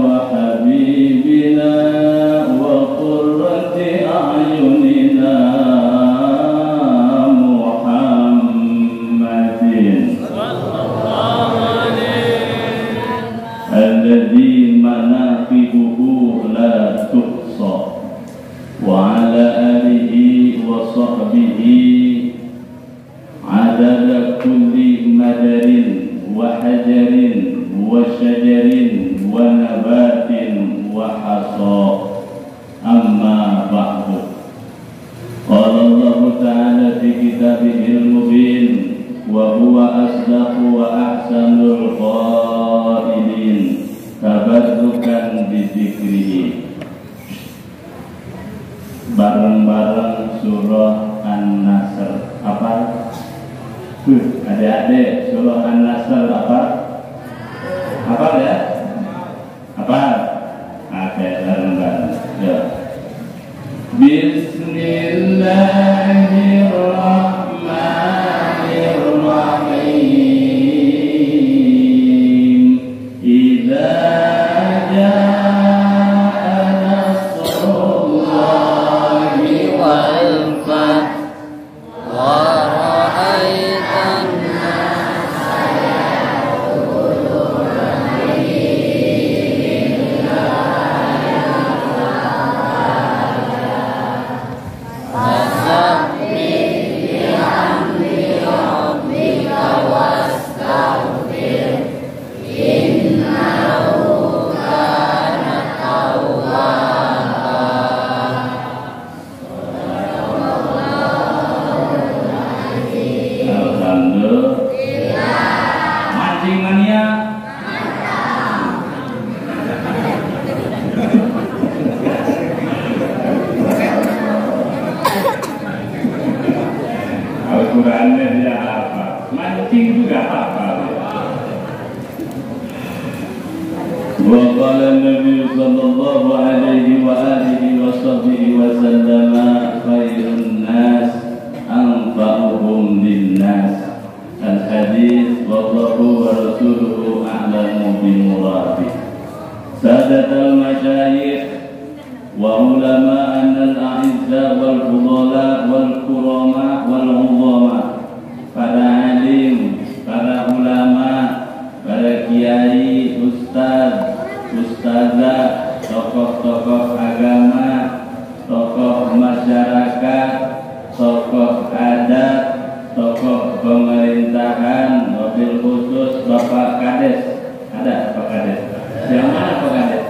وحبيبنا وقرة أعيننا محمد الذي مناقبه لا تحصى وعلى آله وصحبه عدد كل مدر وحجر وشجر ونبات وحصى أما بعد قال الله تعالى في كتابه المبين وهو أصدق وأحسن القائلين تبركا بذكره bareng-bareng surah An-Nasr. Apa? Adik-adik, surah An-Nasr apa? Apa ya? Apa? Oke, bareng-bareng. Ya. Bismillahirrahmanirrahim. Idza Al-Qurannya dia apa? Mancing juga apa? Wa qala Nabi sallallahu alaihi wa alihi wa sahbihi wa sallama khairun nas anfa'uhum lin-nas. Al-hadis wallahu wa rasuluhu a'lamu bimuradi. Sadatul masyayikh wa ulama al-a'izza wal fudala wal kurama wal uzama, para alim, para ulama, para kiai, ustaz, ustazah, tokoh-tokoh agama, tokoh masyarakat, tokoh adat, tokoh pemerintahan, mobil khusus Bapak Kades. Ada Pak Kades? Yang mana Pak Kades?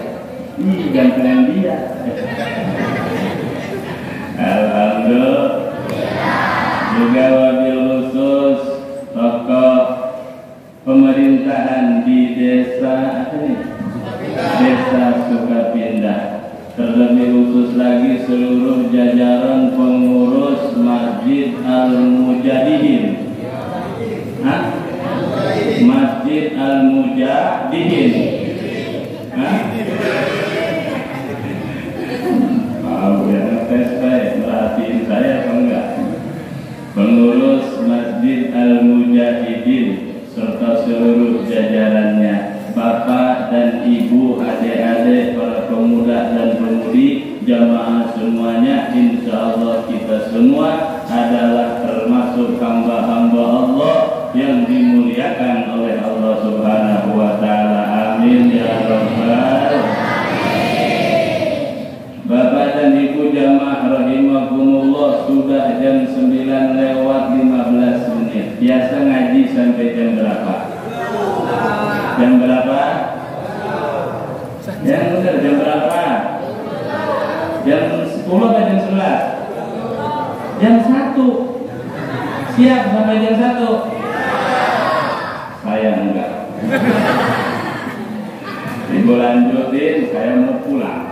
Gantengan dia. Alhamdulillah. Juga wabil khusus tokoh pemerintahan di desa apa nih? Desa Sukapindah. Terlebih khusus lagi seluruh jajaran pengurus Masjid Al-Mujahidin. Masjid Al-Mujahidin. Mau ya tes saya, merhatiin saya apa enggak? Pengurus Masjid Al-Mujahidin serta seluruh jajarannya, bapak dan ibu, adik-adik, para pemuda dan pemudi, jamaah semuanya, insya Allah kita semua adalah termasuk hamba-hamba Allah yang dimuliakan oleh Allah Subhanahu wa Ta'ala. Amin ya Rabbal. Bapak dan Ibu jamaah rahimakumullah, sudah jam 9:15. Biasa ngaji sampai jam berapa? Jam berapa? Yang benar jam berapa? Jam 10 atau jam 11? Jam 1. Siap sampai jam 1? Saya enggak. Ibu lanjutin, saya mau pulang.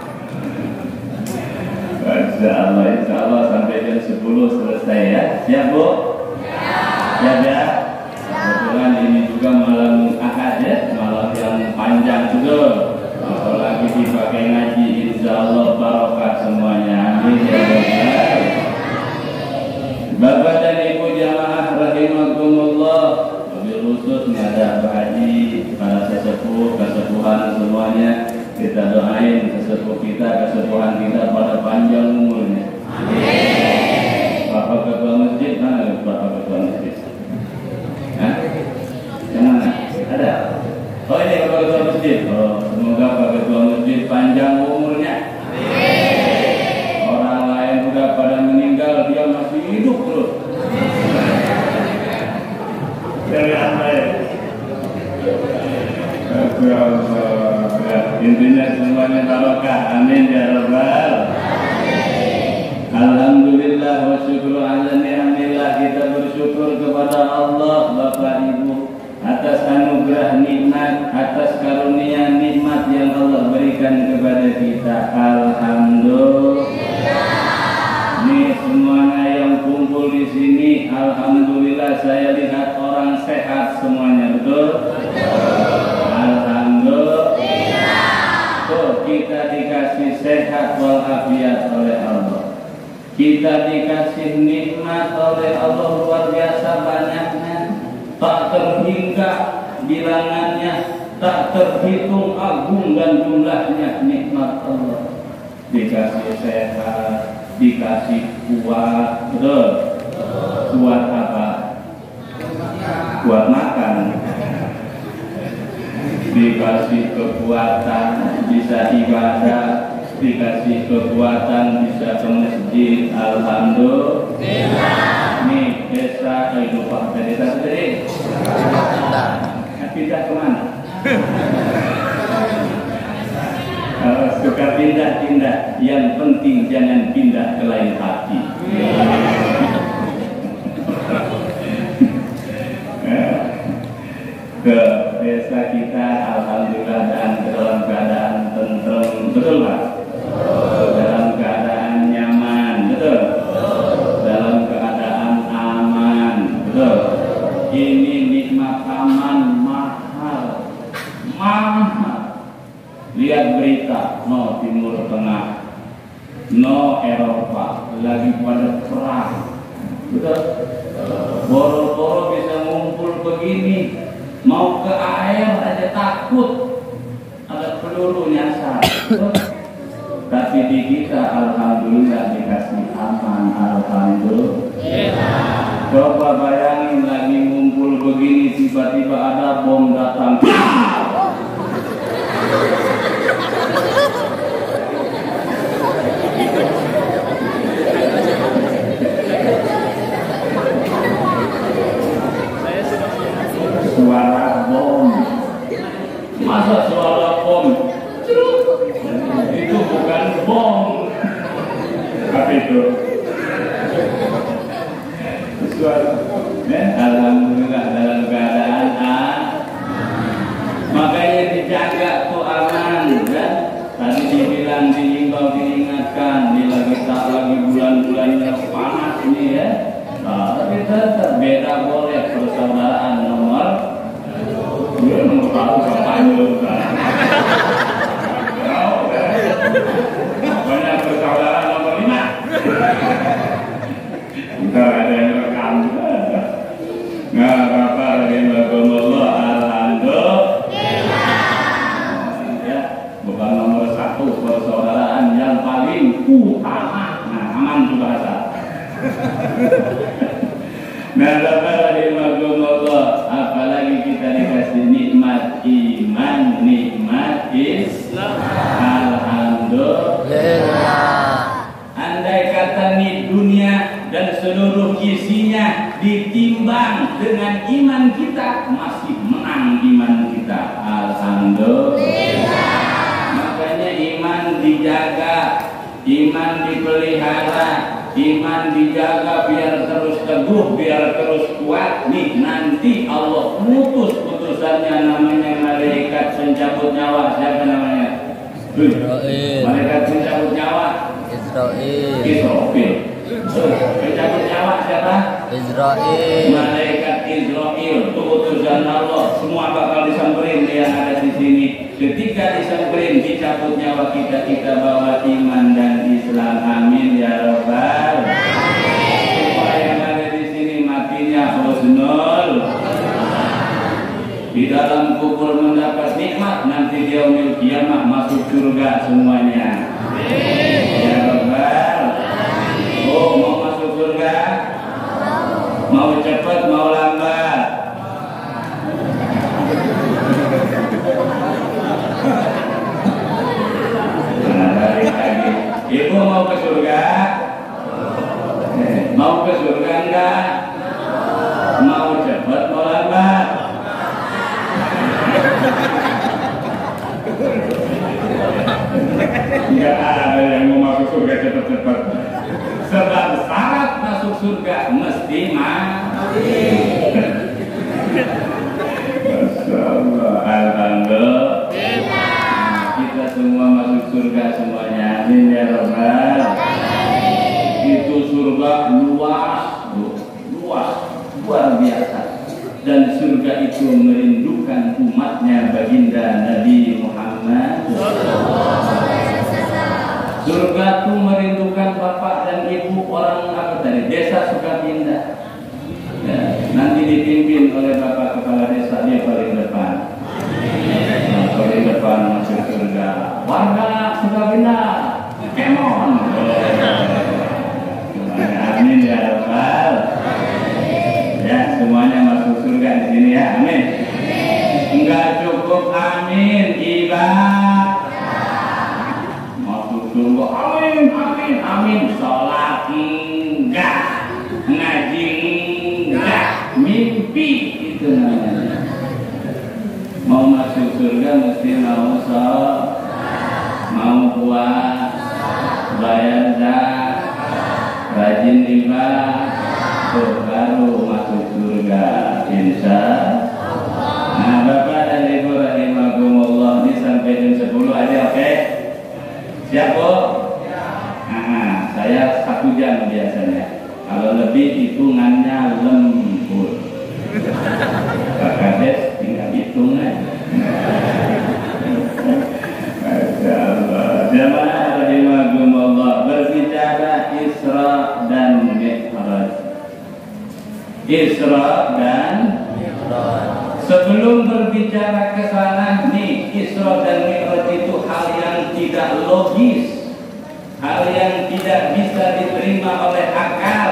Insya Allah sampai jam 10 selesai ya. Siap Bu? Siap ya? Kebetulan ini juga malam Ahad ya, malam yang panjang juga. Apalagi dipakai ngaji, insya Allah barokah semuanya. Amin ya Rabbal. Bapak dan Ibu jamaah rahimakumullah, wabil khusus ada Pak Haji, para sesepuh, kesepuhan Kita doain kesepuh kita, kesepuhan kita pada panjang umurnya. Amin. Bapak Ketua Masjid, mana Bapak Ketua Masjid? Hah? Yang mana? Ada? Oh ini Bapak Ketua Masjid. Oh, semoga Bapak Ketua Masjid panjang umurnya. Amin. Orang lain udah pada meninggal, dia masih hidup terus. Dari apa ya? Intinya semuanya barokah. Amin ya rabbal. Alhamdulillah wa syukru ala ni'amillah. Kita bersyukur kepada Allah Bapak Ibu atas anugerah nikmat, atas karunia nikmat yang Allah berikan kepada kita. Alhamdulillah. Nih semuanya yang kumpul di sini, alhamdulillah saya lihat orang sehat semuanya, betul? Alhamdulillah. Tuh, kita dikasih sehat walafiat oleh Allah. Kita dikasih nikmat oleh Allah luar biasa banyaknya, tak terhingga bilangannya, tak terhitung agung dan jumlahnya nikmat Allah. Dikasih sehat, dikasih kuat, betul? Kuat apa? Kuat makan. Dikasih kekuatan bisa ibadah, dikasih kekuatan bisa ke masjid. Alhamdulillah. Nih desa lupa desa sendiri. Pindah kemana? Suka pindah-pindah, yang penting jangan pindah ke lain hati. Ke desa kita alhamdulillah dan dalam keadaan tentrem, betul Pak? Dalam keadaan nyaman, betul? Dalam keadaan aman, betul? Ini nikmat aman mahal. Lihat berita, no Timur Tengah, no Eropa, lagi pada perang, betul? Boro-boro bisa ngumpul begini, mau ke air aja takut ada peluru nyasar. Tapi di kita alhamdulillah dikasih aman, alhamdulillah. Coba bayangin lagi ngumpul begini tiba-tiba ada bom datang. Suara bom. Masa suara bom? Itu bukan bom. Apa itu? Suara. Alhamdulillah dalam keadaan makanya dijaga tuh aman, ya. Tadi dibilang, diimbau, diingatkan, ini lagi bulan-bulannya panas ini ya. Tapi tetap beda boleh persaudaraan nomor tahu kampanye banyak persaudaraan nomor 5. Ntar ada yang rekam. Nggak apa-apa, rahimahumullah, alhamdulillah. Ya, bukan nomor 1 persaudaraan yang paling utama. Nah, aman tuh bahasa. Nah, rahimahumullah, apalagi kita dikasih nikmat iman, nikmat Islam. Alhamdulillah. Andai kata nih dunia dan seluruh isinya ditimbang dengan iman kita, masih menang iman kita. Alhamdulillah. Makanya iman dijaga, iman dipelihara, iman dijaga biar terus teguh, biar terus kuat. Nih nanti Allah putus putusannya, namanya malaikat pencabut nyawa. Siapa namanya? Malaikat pencabut nyawa. Israfil. Pencabut nyawa siapa? Israel. Malaikat Israel itu utusan Allah. Semua bakal disamperin yang ada di sini. Ketika disamperin, dicabut nyawa kita, kita bawa iman dan Islam. Amin ya rabbal. Semua yang ada di sini matinya husnul. di dalam kubur mendapat nikmat, nanti di yaumil kiamah masuk surga semuanya. Ya Rabbal. Oh, mau masuk surga? Mau cepat, mau lambat? Nah, dari lagi. Ibu mau ke surga? Mau ke surga enggak? Mau cepat, mau lambat? Enggak ada yang mau masuk surga cepat-cepat. Sebab syarat masuk surga mesti mati. Masya Allah, alhamdulillah. Kita semua masuk surga semuanya. Amin ya Rabbal. Itu surga luas, luar biasa. Dan surga itu merindukan umatnya baginda Nabi Muhammad. Surga itu merindukan bapak dan ibu orang dari desa Sukapindah. Ya, nanti dipimpin oleh bapak kepala desa, dia paling depan. Nah, paling depan masuk surga. Warga Sukapindah, come on. Amin ya Rabbal. Ya, semuanya masuk surga di sini ya, amin. Enggak cukup amin, ibadah. Masuk surga, amin, amin, amin. Sholat enggak, ngaji enggak, mimpi itu namanya. Mau masuk surga mesti mau sholat, mau puas, bayar zakat, rajin ibadah. Baru masuk surga insya Allah. Nah Bapak dan Ibu rahimahumullah, ini sampai jam 10 aja, oke? Siap Bu? Nah, saya 1 jam biasanya. Kalau lebih hitungannya lembur. Pak Kades tinggal hitung aja. Masya Allah. Jamaah rahimahumullah, berbicara Isra dan Mi'raj. Isra dan sebelum berbicara ke sana nih, Isra dan Mi'raj itu hal yang tidak logis, hal yang tidak bisa diterima oleh akal,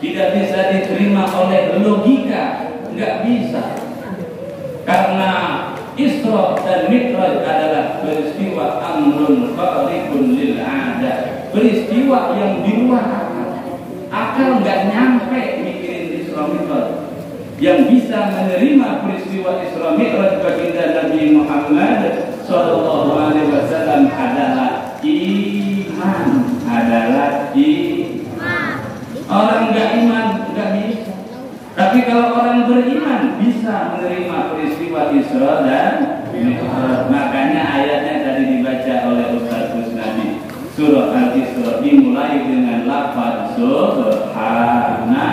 tidak bisa diterima oleh logika, nggak bisa. Karena Isra dan Mi'raj adalah peristiwa amrun khariqun lil 'adah, peristiwa yang di luar akal. Akal nggak nyampe mikirin Isra Mi'raj. Yang bisa menerima peristiwa Isra Mi'raj baginda Nabi Muhammad sallallahu alaihi wasallam adalah iman, Orang nggak iman nggak bisa. Tapi kalau orang beriman bisa menerima peristiwa Isra dan Mi'raj. Makanya ayatnya tadi dibaca oleh Ustaz Kusnadi. Surah Al-Isra dimulai dengan lafaz subhana.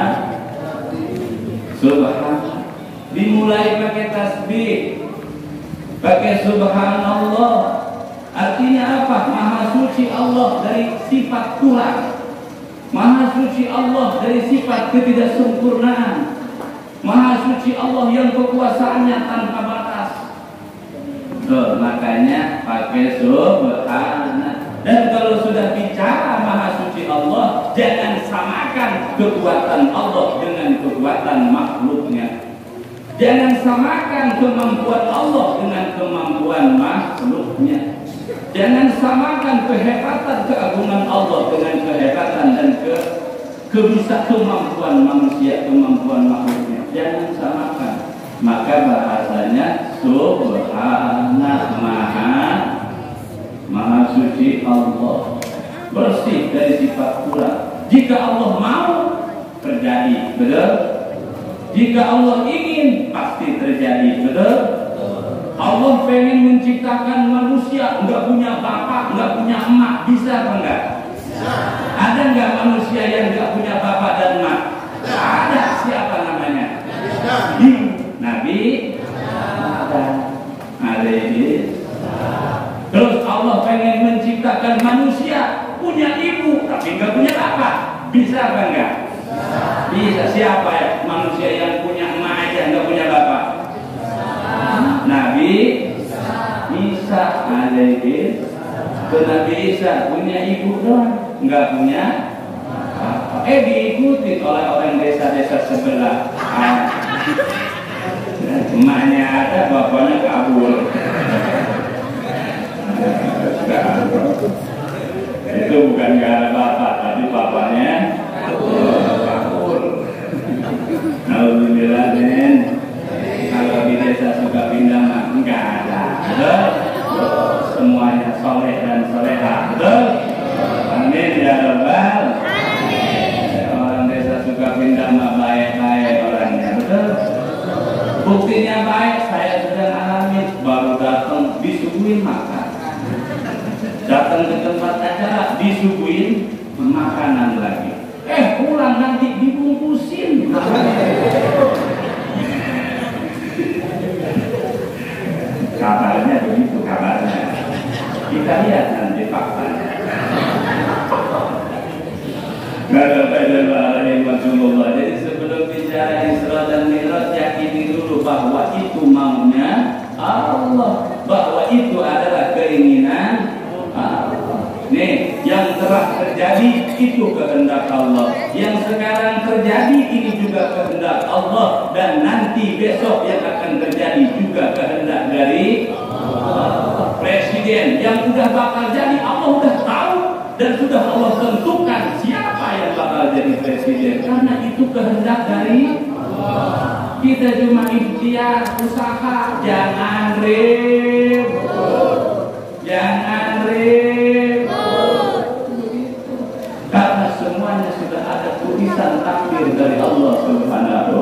Dimulai pakai tasbih, pakai subhanallah. Artinya apa? Maha suci Allah dari sifat kurang, Maha suci Allah dari sifat ketidaksempurnaan, Maha suci Allah yang kekuasaannya tanpa batas. Makanya pakai subhana. Dan kalau sudah bicara Maha suci Allah, jangan samakan kekuatan Allah dengan kekuatan makhluknya. Jangan samakan kemampuan Allah dengan kemampuan makhluknya. Jangan samakan kehebatan keagungan Allah dengan kehebatan dan kemampuan manusia, kemampuan makhluknya. Jangan samakan. Maka bahasanya subhana, maha suci Allah, bersih dari sifat kurang. Jika Allah mau, terjadi, betul? Jika Allah ingin, pasti terjadi, betul? Allah pengen menciptakan manusia, enggak punya bapak, enggak punya emak, bisa apa enggak? Ada enggak manusia yang enggak punya bapak dan emak? Ada. Siapa namanya? Nabi alaihi. Terus Allah pengen menciptakan manusia punya ibu tapi enggak punya bapak, bisa apa enggak? Bisa. Siapa ya manusia yang punya emak aja enggak punya bapak? Nabi Isa alaihi. Nabi Isa punya ibu doang, nggak punya apa. Diikuti oleh orang desa-desa sebelah. Emaknya ada, bapaknya kabur. Itu bukan karena bapak, tapi bapaknya kabur. Alhamdulillah, Nen. Kalau di desa Sukapindah mah enggak ada. Semuanya soleh dan soleha. Betul? Amin ya Rabbal. Orang desa Sukapindah mah baik-baik orangnya. Betul? Buktinya baik, saya sedang alami. Baru datang disuguhin makan. Datang ke tempat acara disuguhin makanan lagi. Pulang nanti dibungkusin. Kabarnya begitu kabarnya. Kita lihat nanti faktanya. Jadi sebelum bicara Isra dan Mi'raj, yakini dulu bahwa itu maunya Allah, bahwa itu adalah keinginan Allah. Nih, yang telah terjadi itu kehendak Allah. Yang sekarang terjadi ini juga kehendak Allah, dan nanti besok yang akan terjadi juga kehendak dari Allah. Presiden yang sudah bakal jadi Allah sudah tahu dan sudah Allah tentukan siapa yang bakal jadi presiden, karena itu kehendak dari Allah. Kita cuma ikhtiar, usaha, jangan ribut, jangan ribut, karena semuanya sudah ada tulisan takdir dari Allah Subhanahu.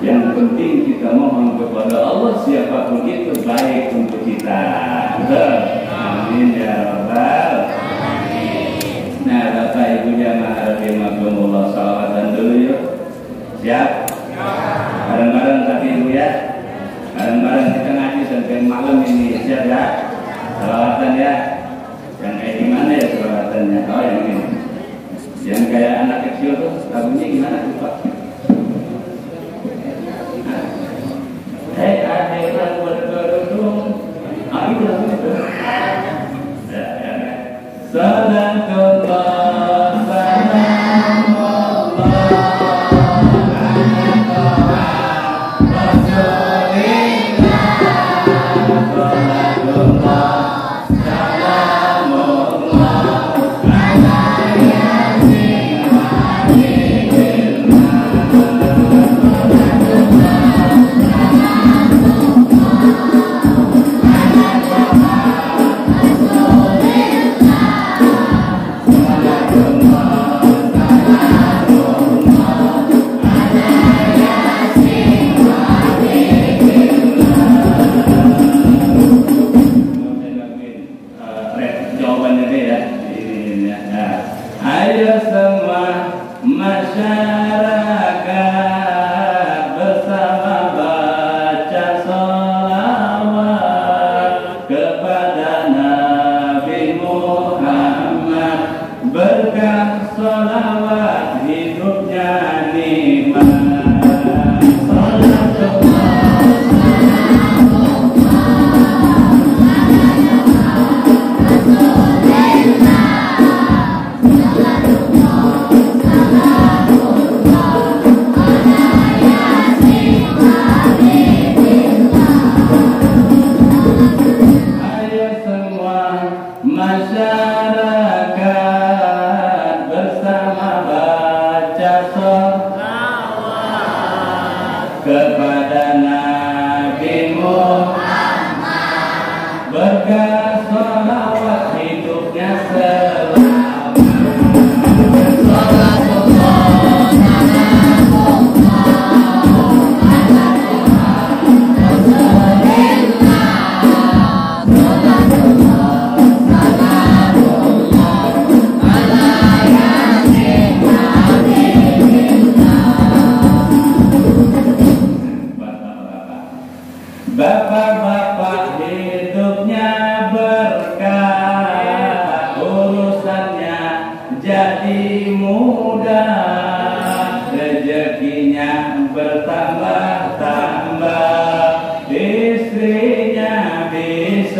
Yang penting kita mohon kepada Allah, siapapun itu baik untuk kita. Amin ya Rabbal. Nah, Bapak Ibu jamaah rahimakumullah, salawatan dulu yuk. Siap? Bareng-bareng tapi Ibu ya. Bareng-bareng kita ngaji sampai malam ini. Siap ya? Salawatan ya. Yang kayak gimana ya salawatannya? Oh yang ini. Yang kayak anak kecil tuh lagunya gimana tuh Pak? Akhirat berkerudung. Itu lagunya tuh. Sadaqallah, salamullah,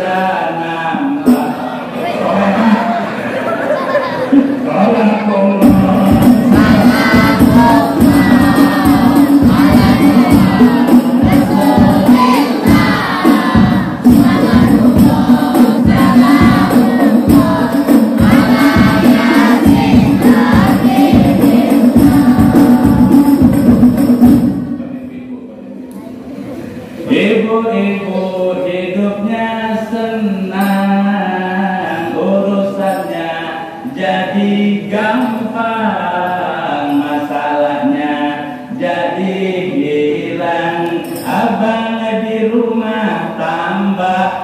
bisa nambah ibu-ibu hidupnya senang, urusannya jadi gampang, masalahnya jadi hilang. Abang di rumah tambah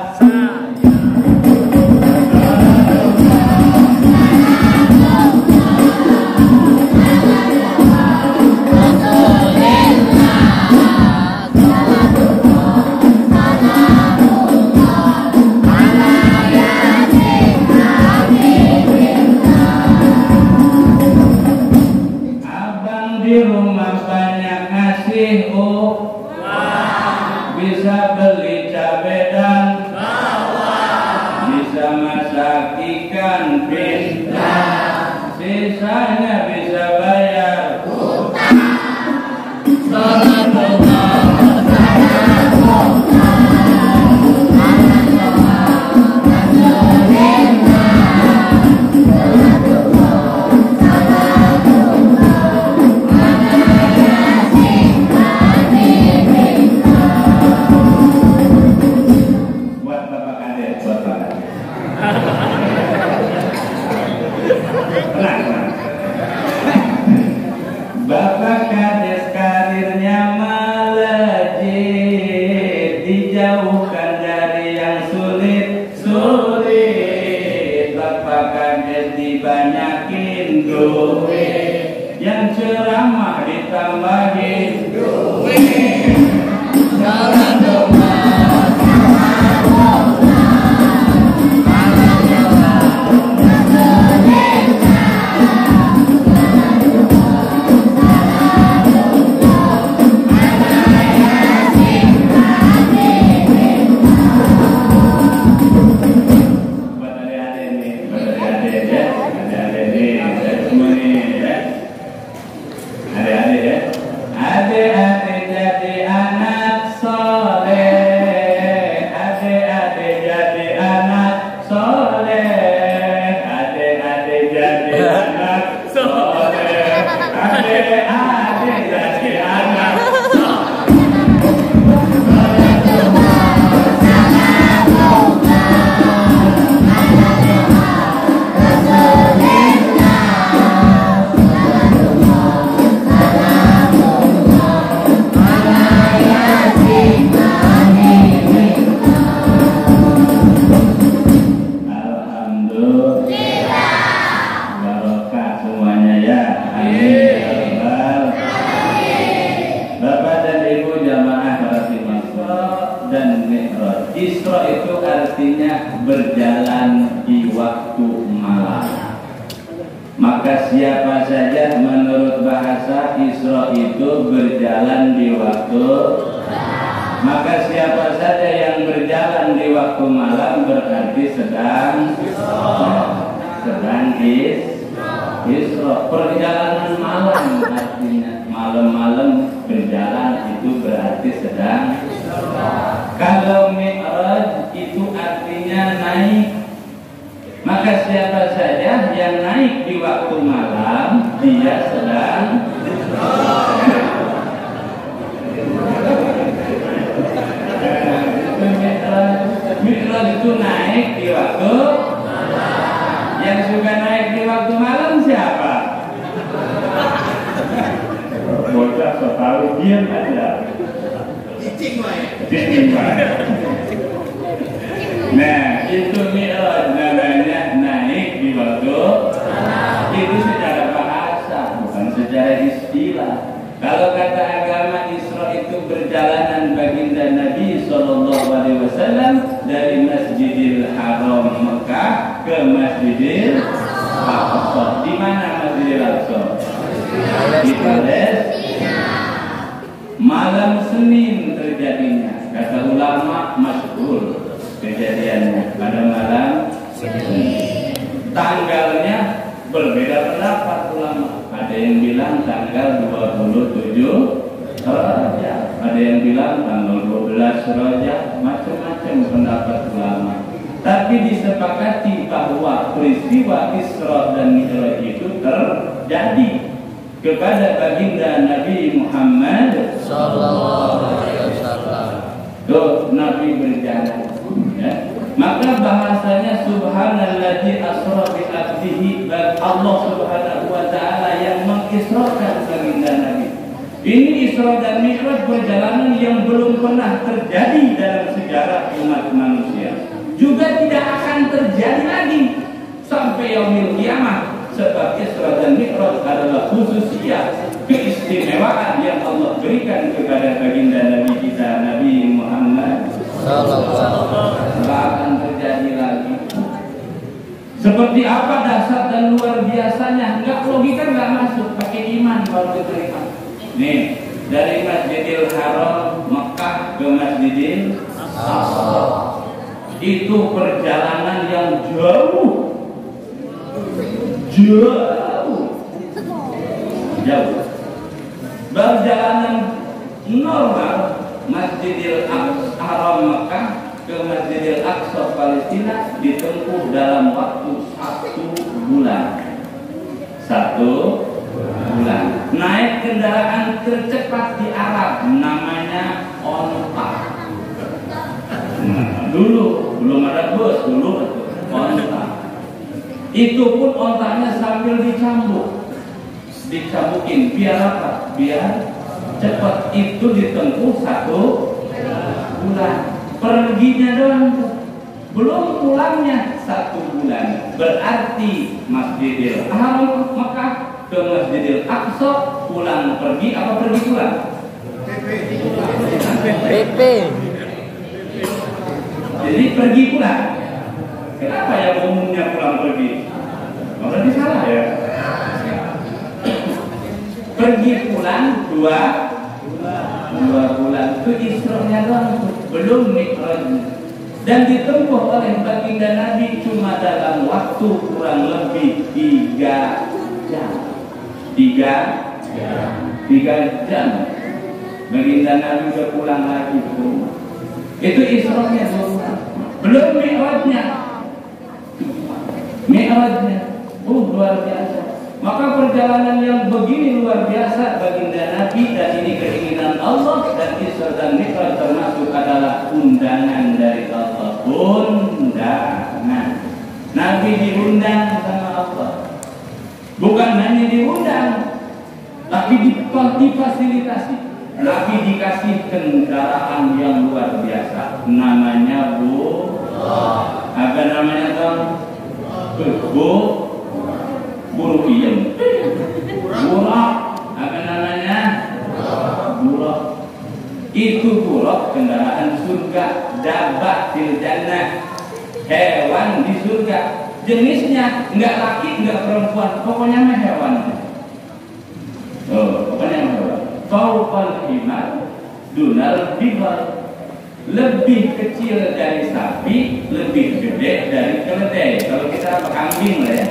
di rumah banyak ngasih bisa beli cabai dan bawang, bisa masak ikan pindang, sisanya bisa bayar utang. Bapak kades karirnya melejit, dijauhkan dari yang sulit-sulit. Bapak kades dibanyakin duit, yang ceramah ditambahin duit. Jalan dong. Adik-adik jadi anak soleh, adik-adik jadi anak soleh, adik-adik jadi anak soleh, adik-adik jadi anak Isra itu artinya berjalan di waktu malam. Maka siapa saja menurut bahasa Isra itu berjalan di waktu. Maka siapa saja yang berjalan di waktu malam berarti sedang Isra. Perjalanan malam artinya malam-malam berjalan itu berarti sedang. Kalau Mi'raj itu artinya naik. Maka siapa saja yang naik di waktu malam, dia sedang Mi'raj itu naik di waktu malam. Yang suka naik di waktu malam siapa? Bocah setahu diam aja. Nah, itu Mi'raj namanya naik di waktu itu secara bahasa, bukan secara istilah. Kalau kata agama, Isra itu perjalanan baginda Nabi SAW dari Masjidil Haram Mekah ke Masjidil Aqsa. Di mana Masjidil Aqsa? Di Palestina. Malam Senin terjadinya. Kata ulama masyhur kejadiannya. tanggal 27 Rajab. Ada yang bilang tanggal 12 Rajab, macam-macam pendapat ulama. Tapi disepakati bahwa peristiwa Isra dan Mi'raj itu terjadi kepada baginda Nabi Muhammad sallallahu alaihi wasallam. Tuh Nabi berjalan, ya. Maka bahasanya subhanalladzi asra bi abdihi, Allah Subhanahu wa taala yang mengisrakan baginda Nabi. Ini Isra dan Mi'raj perjalanan yang belum pernah terjadi dalam sejarah umat manusia. Juga tidak akan terjadi lagi sampai yaumil kiamah, sebab Isra dan Mi'raj adalah khususiyah, keistimewaan yang Allah berikan kepada baginda Nabi kita Nabi Muhammad sallallahu alaihi wasallam. Tidak akan terjadi lagi. Seperti apa dasar dan luar biasanya? Enggak, logika enggak masuk, pakai iman baru diterima. Nih, dari Masjidil Haram Mekah ke Masjidil Aqsa itu perjalanan yang jauh. Perjalanan normal Masjidil Haram Mekah ke Masjidil Aqsa Palestina ditempuh dalam waktu 1 bulan. 1 bulan. Naik kendaraan tercepat di Arab namanya onta. Dulu belum ada bus, dulu onta. Itu pun ontanya sambil dicambukin biar apa? Biar cepat. Itu ditempuh 1 bulan. Perginya doang, belum pulangnya 1 bulan. Berarti Masjidil Haram Mekah ke Masjidil Aqsa pulang pergi apa pergi pulang? PP. Jadi pergi pulang. Kenapa ya umumnya pulang pergi? Berarti salah ya. Pergi pulang 2 bulan. Itu Isra-nya doang, belum Mi'rajnya. Dan ditempuh oleh baginda Nabi cuma dalam waktu kurang lebih 3 jam. 3 jam. Baginda Nabi sudah pulang lagi ke rumah. Itu Isra-nya belum Mi'rajnya. Luar biasa. Maka perjalanan yang begini luar biasa baginda Nabi, dan ini keinginan Allah, dan Isra dan Mi'raj termasuk adalah undangan dari Allah. Undangan. Nabi diundang sama Allah. Bukan hanya diundang, tapi difasilitasi. Nabi dikasih kendaraan yang luar biasa. Namanya apa namanya Tom? Burak. Apa namanya? Burak. Itu burak kendaraan surga. Dabah fil jannah, hewan di surga. Jenisnya enggak laki, enggak perempuan, pokoknya mah hewan. Pokoknya hewan. Faufal himar dunal bihar. Lebih kecil dari sapi, lebih gede dari keledai. Kalau kita kambing lah ya.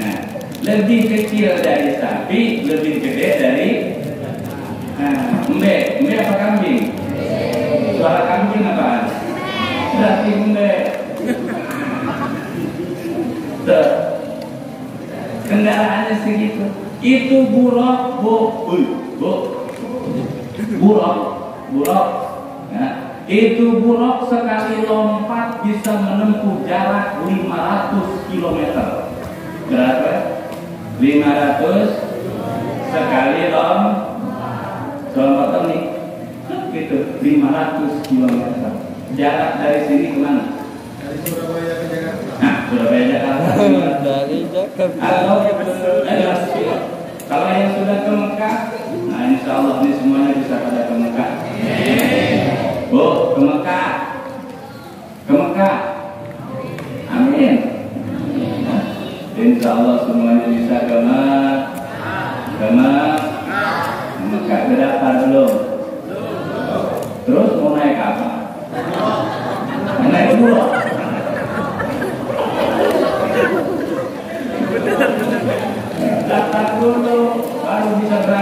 Nah, lebih kecil dari sapi, lebih gede dari embe apa kambing? Suara kambing apaan? Berarti embe. Kendaraannya segitu. Itu burak, burak. Ya. Itu burak sekali lompat bisa menempuh jarak 500 km. Berapa? 500 sekali lompat nih. Gitu, 500 km. Jarak dari sini kemana? Dari Surabaya ke Jakarta. Nah, Surabaya Jakarta. Dari Jakarta. Kalau yang sudah ke Mekah, nah insya Allah ini semuanya bisa pada ke Mekah. Ke Mekah. Amin. Insya Allah semuanya bisa ke Mekah. Kedaftar belum? Terus mau naik apa? Naik burak. Daftar dulu baru bisa berangkat.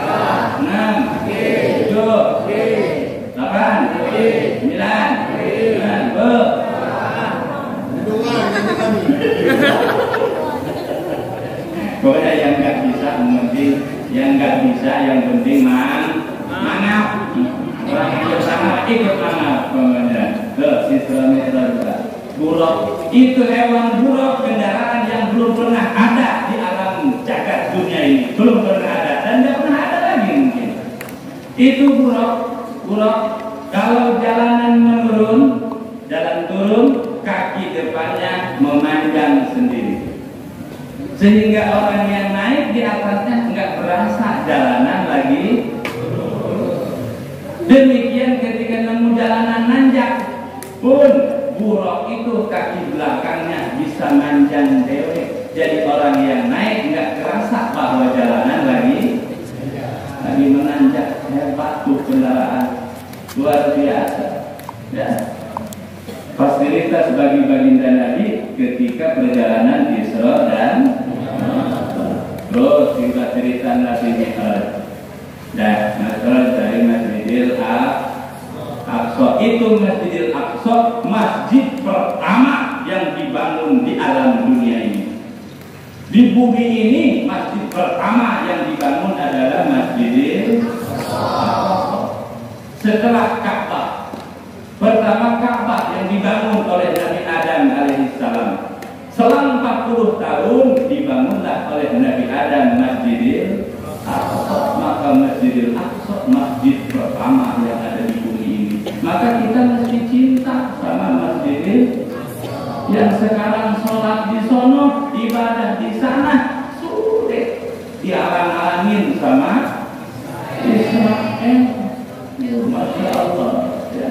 6, 7, 8, 9, 10. Doa janji kami. Pokoknya yang nggak bisa penting, yang penting mangap. Orang yang sama ikut mangap. Pokoknya ke siswa-siswa. Buruk itu hewan buruk, kendaraan yang belum pernah ada di alam jagat dunia ini, belum pernah ada dan tidak pernah ada lagi mungkin. Itu buruk. Kalau jalanan menurun, jalan turun, kaki depannya memanjang sendiri. Sehingga orang yang naik di atasnya nggak berasa jalanan lagi. Demikian ketika nemu jalanan nanjak pun buruk itu kaki belakangnya bisa manjang dewe. Jadi orang yang naik nggak kerasa bahwa jalanan lagi menanjak. Hebat tuh kendaraan, luar biasa. Ya. Fasilitas bagi baginda Nabi ketika perjalanan Isra dan terus singkat cerita Nabi Mi'raj. Dan Mi'raj dari Masjidil Aqsa. Itu Masjidil Aqsa, masjid pertama yang dibangun di alam dunia ini. Di bumi ini masjid pertama yang dibangun adalah Masjidil Aqsa. Setelah Ka'bah. Pertama Ka'bah yang dibangun oleh Nabi Adam alaihissalam. Selang 40 tahun dibangunlah oleh Nabi Adam Masjidil Aqsa. Maka Masjidil Aqsa masjid pertama yang ada di bumi ini. Maka kita mesti cinta sama Masjidil yang sekarang sholat di sono, ibadah di sana sulit dihalang-halangin sama Israel. Masya Allah. Ya.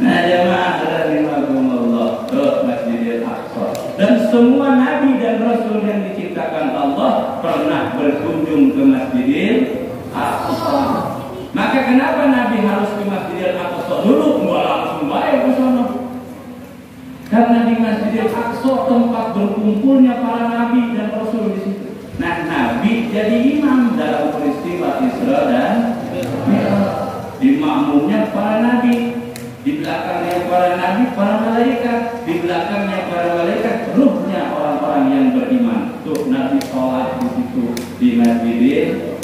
Nah jamaah rahimakumullah, ke Masjidil Aqsa. Dan semua nabi dan rasul yang diciptakan Allah pernah berkunjung ke Masjidil Aqsa. Maka kenapa Nabi harus ke Masjidil Aqsa dulu, nggak langsung baik ke sana? Karena di Masjidil Aqsa tempat berkumpulnya para nabi dan rasul di situ. Nah, Nabi jadi imam Masjidil,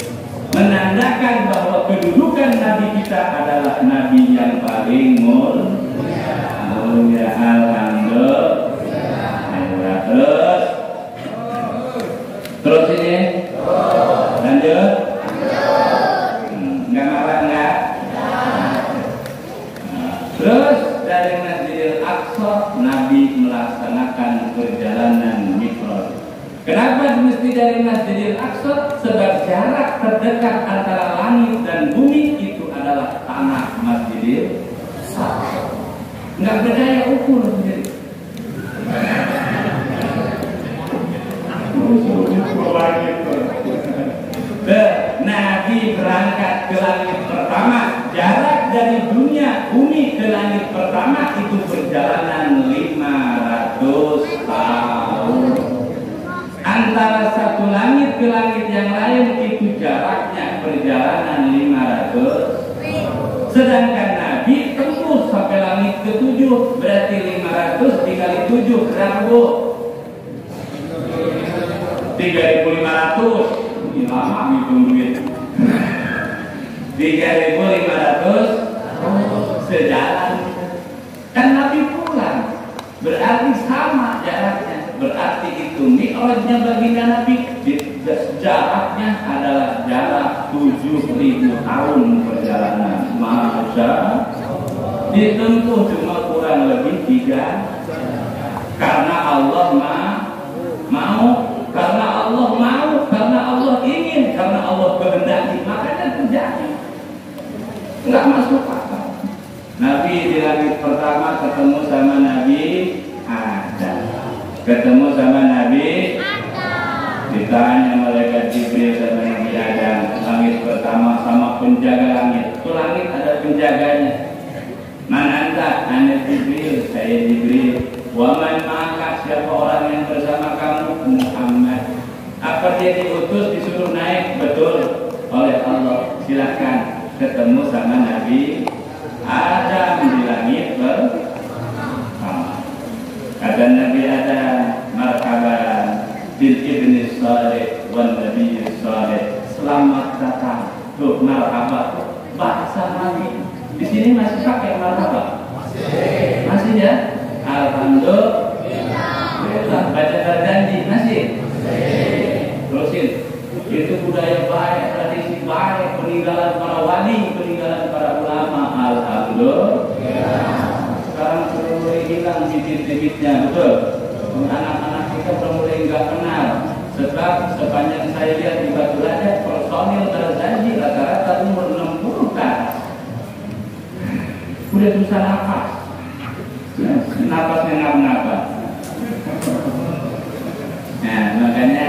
menandakan bahwa kedudukan Nabi kita adalah Nabi yang paling mulia. Alhamdulillah. Terus ini lanjut. Nggak marah nggak? Terus dari Masjidil Aqsa Nabi melaksanakan perjalanan Mi'raj. Kenapa mesti dari Masjidil Aqsa? Sebab jarak terdekat antara langit dan bumi itu adalah tanah Masjidil Aqsa. Nggak berdaya ukur sendiri. Nabi berangkat ke langit pertama, jarak dari dunia bumi ke langit pertama itu perjalanan 500 tahun. Antara satu langit ke langit yang lain itu jaraknya perjalanan 500. Sedangkan Nabi tembus sampai langit ke-7, berarti 500 dikali 7 berapa Bu? 3.500. Ini lama ngitung duit. 3.500 sejalan. Kan Nabi pulang, berarti sama jaraknya. Berarti itu Mi'rajnya baginda Nabi jaraknya adalah jarak 7.000 tahun perjalanan. Masya ditempuh cuma kurang lebih 3. Karena Allah mau, karena Allah mau, karena Allah ingin, karena Allah kehendaki, makanya terjadi. Enggak masuk akal. Nabi di langit pertama ketemu sama Nabi Adam. Ketemu sama Nabi Adam. Ditanya malaikat Jibril sama Nabi Adam, langit pertama sama penjaga langit. Itu langit ada penjaganya. Man anta? Ana Jibril, saya Jibril. Wa man ma'aka? Siapa orang yang bersama kamu? Muhammad. Apa dia diutus disuruh naik? Betul, oleh Allah. Silakan ketemu sama Nabi Adam di langit pertama. Kata Nabi Adam, marhaban bil ibni salih wan nabi salih. Selamat datang. Tuh marhaban bahasa Nabi. Di sini masih pakai marhaban? Masih ya? Alhamdulillah. Baca berjanji masih? Terusin. Itu budaya baik, tradisi baik, peninggalan para wali, peninggalan para ulama. Alhamdulillah. Sekarang sudah mulai hilang bibit-bibitnya, betul. Anak-anak kita sudah mulai nggak kenal. Sebab sepanjang saya lihat di Batu Raja, personil berjanji rata-rata umur 60 kan. Udah susah nafas. Napasnya ngap-ngapa. Nah makanya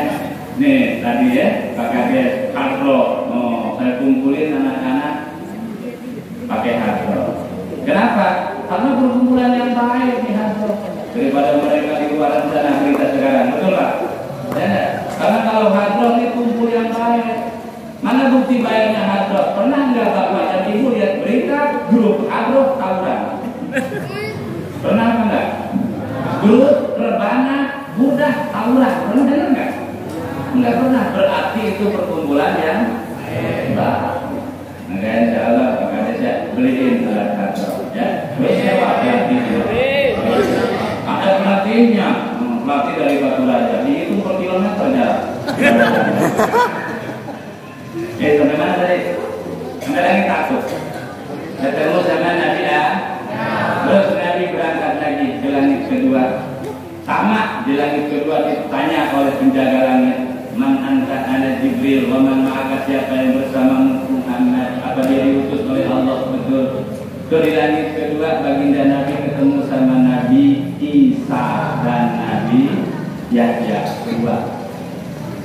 nih tadi ya Pak Kades hardrock. Oh, saya kumpulin anak-anak pakai hardrock. Kenapa? Karena perkumpulan yang baik di hardrock daripada mereka di luar sana berita sekarang, betul Pak? Ya, karena kalau hardrock ini kumpul yang baik. Mana bukti baiknya hardrock? Pernah nggak Bapak dan Ibu lihat berita grup hardrock tawuran? Pernah enggak? Grup rebana budak tawuran, pernah dengar enggak? Enggak pernah. Berarti itu perkumpulan yang baik. Maka insya Allah makanya saya beliin alat hardrock ya. Terus sewa pelatihnya. Ada pelatihnya, pelatih dari Batu Raja. Dihitung per kilometer jarak. Sampai mana tadi? Sampai lagi takut. Ketemu sama Nabi Adam. Terus Nabi berangkat lagi ke langit kedua. Sama di langit kedua ditanya oleh penjaga langit, man anta? Ana Jibril. Wa man ma'aka? Siapa yang bersama Muhammad? Apa dia diutus oleh Allah? Betul. Di langit kedua baginda Nabi ketemu sama Nabi Isa dan Nabi Yahya kedua.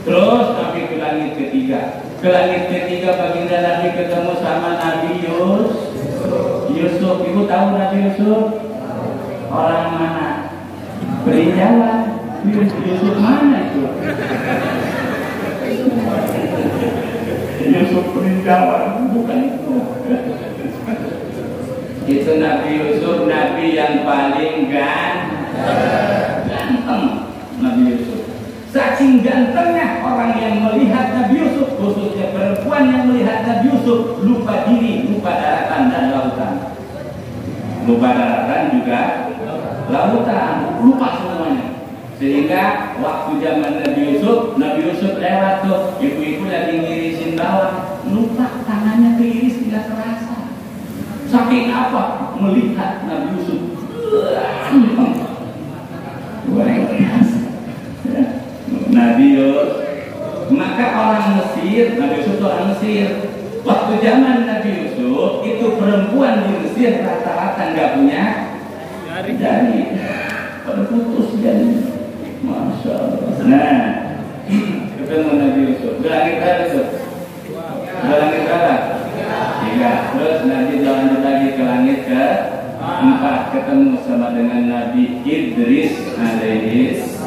Terus Nabi ke langit ketiga. Ke langit ketiga baginda Nabi ketemu sama Nabi Yusuf. Ibu tahu Nabi Yusuf? Orang mana? Perinjalan. Yusuf mana itu? Yusuf perinjalan, bukan itu. Itu Nabi Yusuf, Nabi yang paling ganteng. Nabi Yusuf. Saking gantengnya orang yang melihat Nabi Yusuf khususnya perempuan yang melihat Nabi Yusuf lupa diri, lupa daratan dan lautan. Lupa daratan juga lautan, lupa semuanya. Sehingga waktu zaman Nabi Yusuf lewat tuh, ibu-ibu lagi ngirisin bawang, lupa tangannya keiris tidak terasa. Saking apa? Melihat Nabi Yusuf. Nabi Yusuf, maka orang Mesir, Nabi Yusuf itu orang Mesir. Waktu zaman Nabi Yusuf itu perempuan di Mesir rata-rata nggak punya jari, terputus jari. Masya Allah. Nah, ketemu Nabi Yusuf. Berangkat berapa Yusuf? Berangkat berapa? 3. Terus Nabi lanjut lagi ke langit ke 4, ketemu sama dengan Nabi Idris alaihis.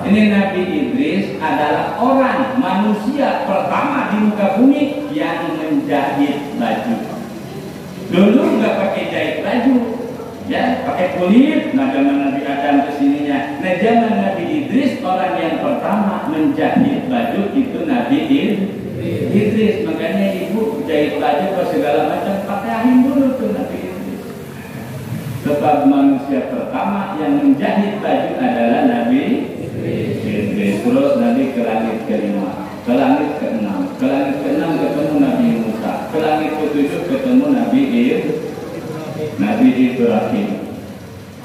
Ini Nabi Idris adalah orang manusia pertama di muka bumi yang menjahit baju. Dulu nggak pakai jahit baju, ya pakai kulit. Nah zaman Nabi Adam kesininya. Nah zaman Nabi Idris orang yang pertama menjahit baju itu Nabi Idris. Makanya ibu jahit baju ke segala macam pakai ahim dulu tuh Nabi Idris. Sebab manusia pertama yang menjahit baju adalah Nabi Idris. Terus Nabi ke langit ke-5, ke langit ke-6, ke langit ke-6 ketemu Nabi Musa, ke langit ke-7 ketemu Nabi Ibrahim.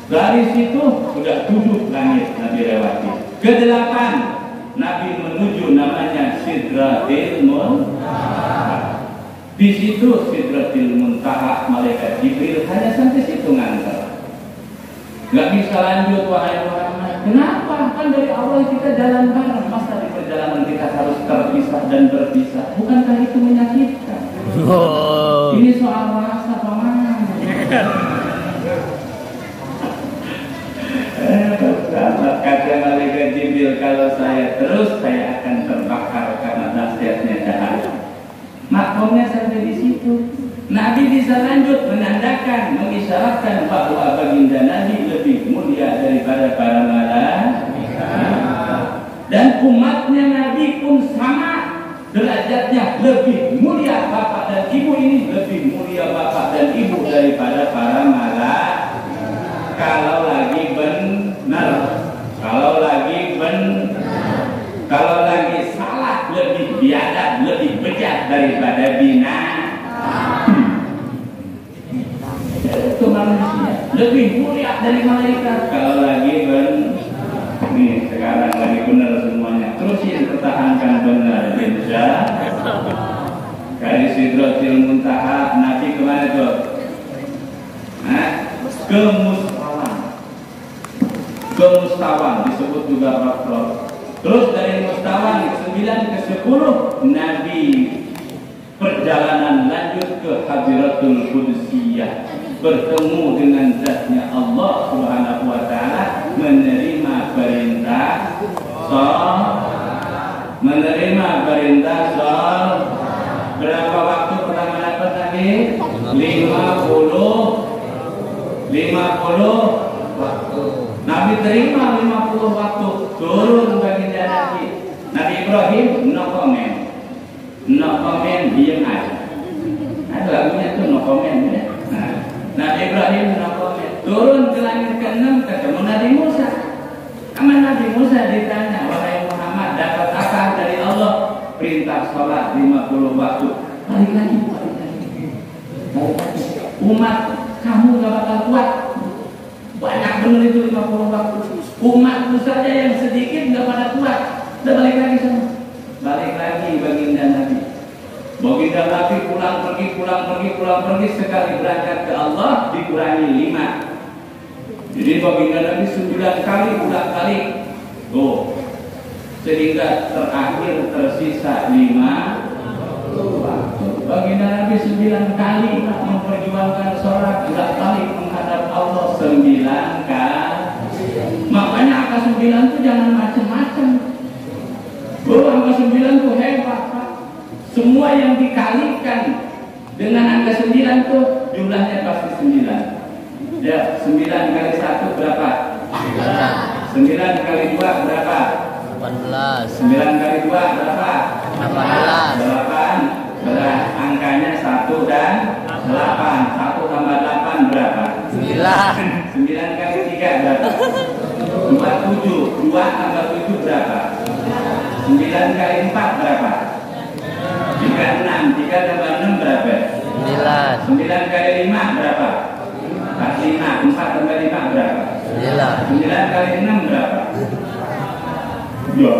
Dari situ sudah 7 langit Nabi lewati. Ke-8 Nabi menuju namanya Sidratil Muntaha. Di situ Sidratil Muntaha malaikat Jibril hanya sampai situ ngantar. Gak bisa lanjut wahai Muhammad. Kenapa? Kan dari awal kita jalan bareng. Masa di perjalanan kita harus terpisah dan berpisah? Bukankah itu menyakitkan? Ini soal rasa pamangan. Kata malaikat Jibril, kalau saya terus saya akan terbakar karena dahsyatnya cahaya. Makomnya sampai di situ. Nabi bisa lanjut menandakan, mengisyaratkan bahwa baginda Nabi lebih mulia daripada para malaikat. Dan umatnya Nabi pun sama derajatnya, lebih mulia bapak dan ibu ini, lebih mulia bapak dan ibu daripada para malaikat. Kalau lagi benar, kalau lagi salah, lebih biadab, lebih bejat daripada binatang. Itu manusia lebih mulia dari malaikat. Kalau lagi nih sekarang lagi benar semuanya, terusin pertahankan benar, insya. Dari Sidratil Muntaha Nabi kemana tuh? Ke Mustawan disebut juga Rafraf. Terus dari Mustawan ke-9 ke-10 Nabi perjalanan lanjut ke Hadiratul Qudsiyah, bertemu dengan zatnya Allah Subhanahu wa taala, menerima perintah berapa waktu pertama dapat tadi? 50 waktu. Nabi terima 50 waktu, turun baginda Nabi. Nabi Ibrahim no comment, diam aja. Ada lagunya tuh no comment ya. Nabi Ibrahim no comment, turun ke langit ke-6 ketemu Nabi Musa. Sama Nabi Musa ditanya, wahai Muhammad, dapat apa dari Allah? Perintah sholat 50 waktu. Balik lagi. Umat kamu gak bakal kuat. Banyak benar itu 50 waktu. Umatku saja yang sedikit gak pada kuat. Udah balik lagi sana. Balik lagi baginda Nabi. Baginda Nabi pulang pergi sekali berangkat ke Allah dikurangi 5. Jadi baginda Nabi 9 kali ulang-kalik. Tuh. Sehingga terakhir tersisa 5 waktu. Baginda Nabi 9 kali memperjuangkan sholat, ulang-kalik menghadap Allah 9 kali. Makanya angka 9 itu jangan macam-macam. Angka 9 itu hebat, Pak. Semua yang dikalikan dengan angka 9 itu jumlahnya pasti 9. Ya, 9 kali 1 berapa? 9 kali 2 berapa? 18. 9 kali 2 berapa? 8. Angkanya 1 dan 8. 1 tambah 8 berapa? 9. 9 kali 3 berapa? 27. 2 tambah 7 berapa? 9 kali 4 berapa? 36. 3 tambah 6 berapa? 9 kali 5 berapa? 45. 4 tambah 5 berapa? 9 kali 6 berapa? Ya.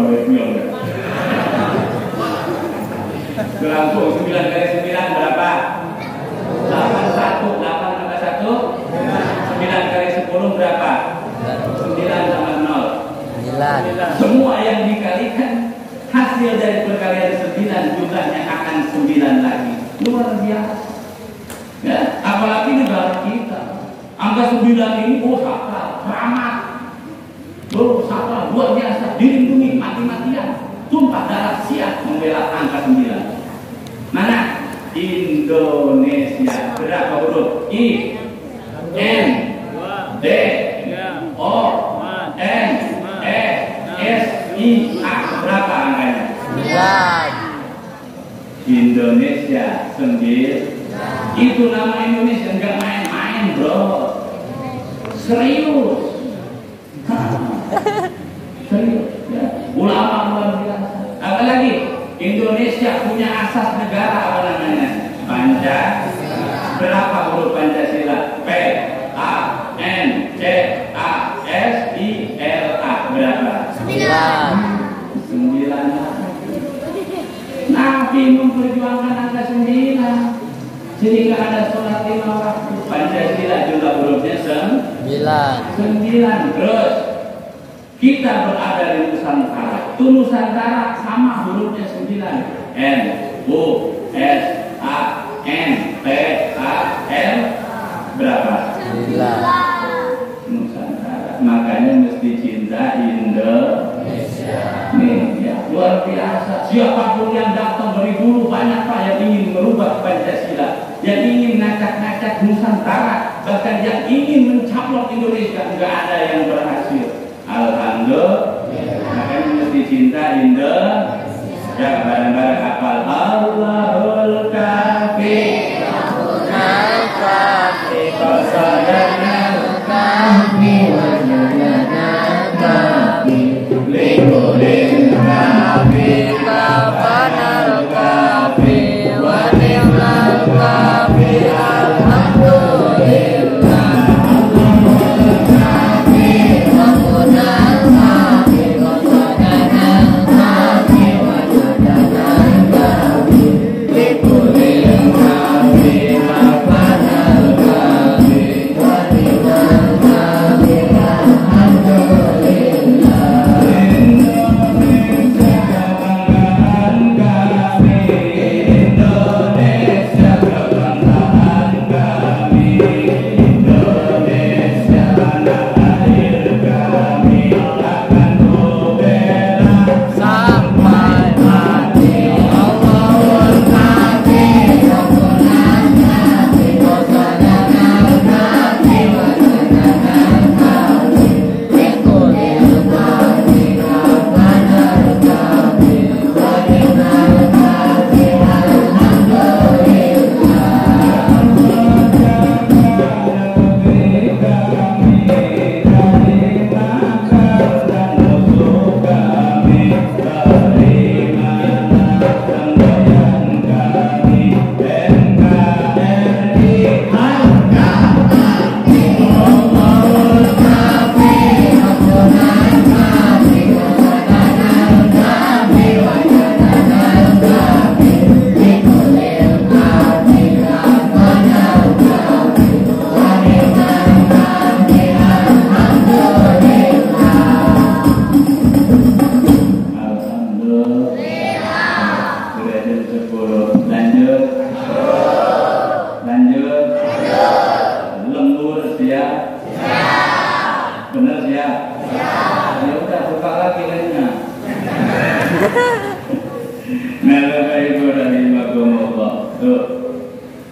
Berlangsung 9 kali 9 berapa? 81. 8 tambah 1 9 kali 10 berapa? 9 tambah 0 Semua yang dikalikan hasil dari perkalian 9 jumlahnya akan 9 lagi. Luar biasa ya, apalagi negara kita angka 9 ini sakral, keramat, sakral, luar biasa, dilindungi mati-matian, tumpah darah siap membela angka 9. Mana? Indonesia. Berapa huruf? I, N, D, O, N, E, S, I, A. Berapa angkanya? 9. Indonesia 9. Itu nama Indonesia enggak main-main, bro. Serius. Serius ya. Ulama luar biasa. Apalagi Indonesia punya asas negara apa namanya? Pancasila. Berapa huruf Pancasila? P, A, N, C, A, S, I, L, A. Berapa? 9. Nabi memperjuangkan angka 9. Jadi nggak ada sholat 5 waktu. Pancasila jumlah hurufnya 9. Terus kita berada di Nusantara. Itu Nusantara sama hurufnya 9. N, U, S, A, N, T, A, L. Berapa? 9. Nusantara. Makanya mesti cinta Indonesia. Nih ya, luar biasa. Siapapun yang datang dari dulu banyak Pak yang ingin merubah Pancasila, yang ingin ngacak-ngacak Nusantara, bahkan yang ingin mencaplok Indonesia, nggak ada yang berhasil. Alhamdulillah. Makanya mesti cinta Indonesia. Bareng-bareng hafal Allahul Kafi, Rabbunal Kafi, Qasadanal Kafi, Wajadanal Kafi, Likulil Kafi, Kafanal Kafi, Wani'mal Kafi, Alhamdulillah. Allahul Kafi, Rabbunal Kafi, Qasadanal Kafi, Wajadanal Kafi, Likulil Kafi, Kafanal Kafi, Wani'mal Kafi,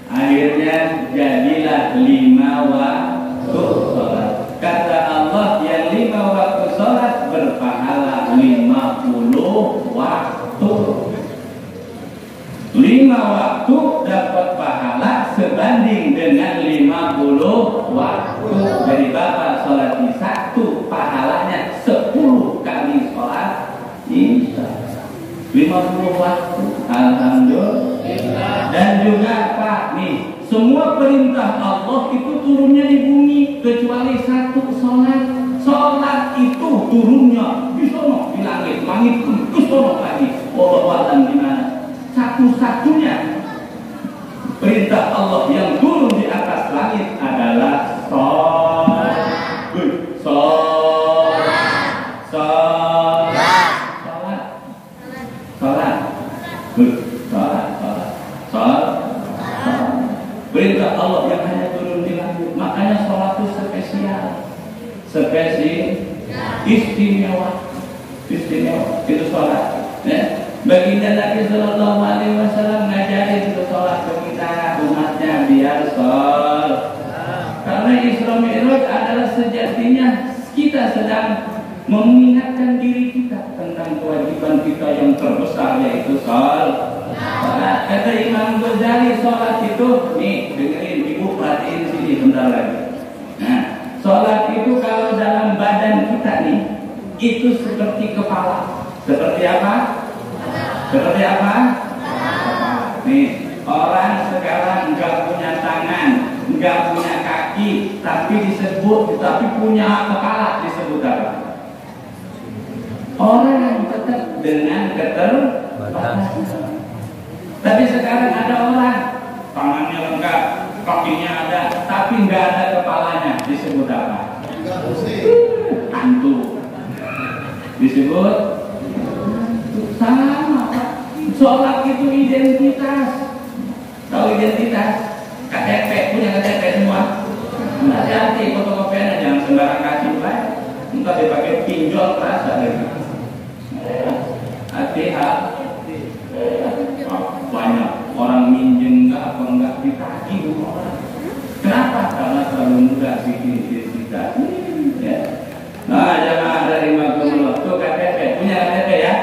Akhirnya jadilah 5 waktu sholat. Kata Allah, yang 5 waktu sholat berpahala 50 waktu. 5 waktu dapat pahala sebanding dengan 50 waktu. Jadi Bapak sholat di 1 pahalanya 10 kali sholat Isya. 50 waktu. Alhamdulillah. Dan juga Pak nih, semua perintah Allah itu turunnya di bumi kecuali 1 sholat. Sholat itu turunnya di sono di langit, langit ke sono lagi. Wallahu a'lam gimana. Satu-satunya perintah Allah yang turun di atas langit adalah sholat. Perintah Allah yang hanya turun di langit. Makanya sholat itu spesial, istimewa itu sholat. Baginda Nabi Sallallahu Alaihi Wasallam ngajarin itu sholat ke kita umatnya biar sholat. Karena Isra Mi'raj adalah sejatinya kita sedang mengingatkan diri kita tentang kewajiban kita yang terbesar, yaitu sholat. Kata Imam Ghazali, sholat itu nih, dengerin ibu, perhatiin sini bentar lagi. Nah, sholat itu kalau dalam badan kita nih, itu seperti kepala. Seperti apa? Seperti apa? Nih, orang sekarang nggak punya tangan, nggak punya kaki, tapi punya kepala, disebut apa? Orang yang tetap dengan keterbatasan. Tapi sekarang ada orang tangannya lengkap, kakinya ada, tapi nggak ada kepalanya, disebut apa? Hantu. Disebut sama. Sholat itu identitas. Tahu identitas? KTP, punya KTP semua. Hati-hati fotokopiannya, jangan sembarang kasih lah. Entah dipakai pinjol terasa lagi. Hati-hati. Banyak orang minjem apa enggak ditagih orang. Kenapa? Karena terlalu mudah bikin identitas. Ya. Nah, jangan dari maklum tuh KTP, punya KTP ya?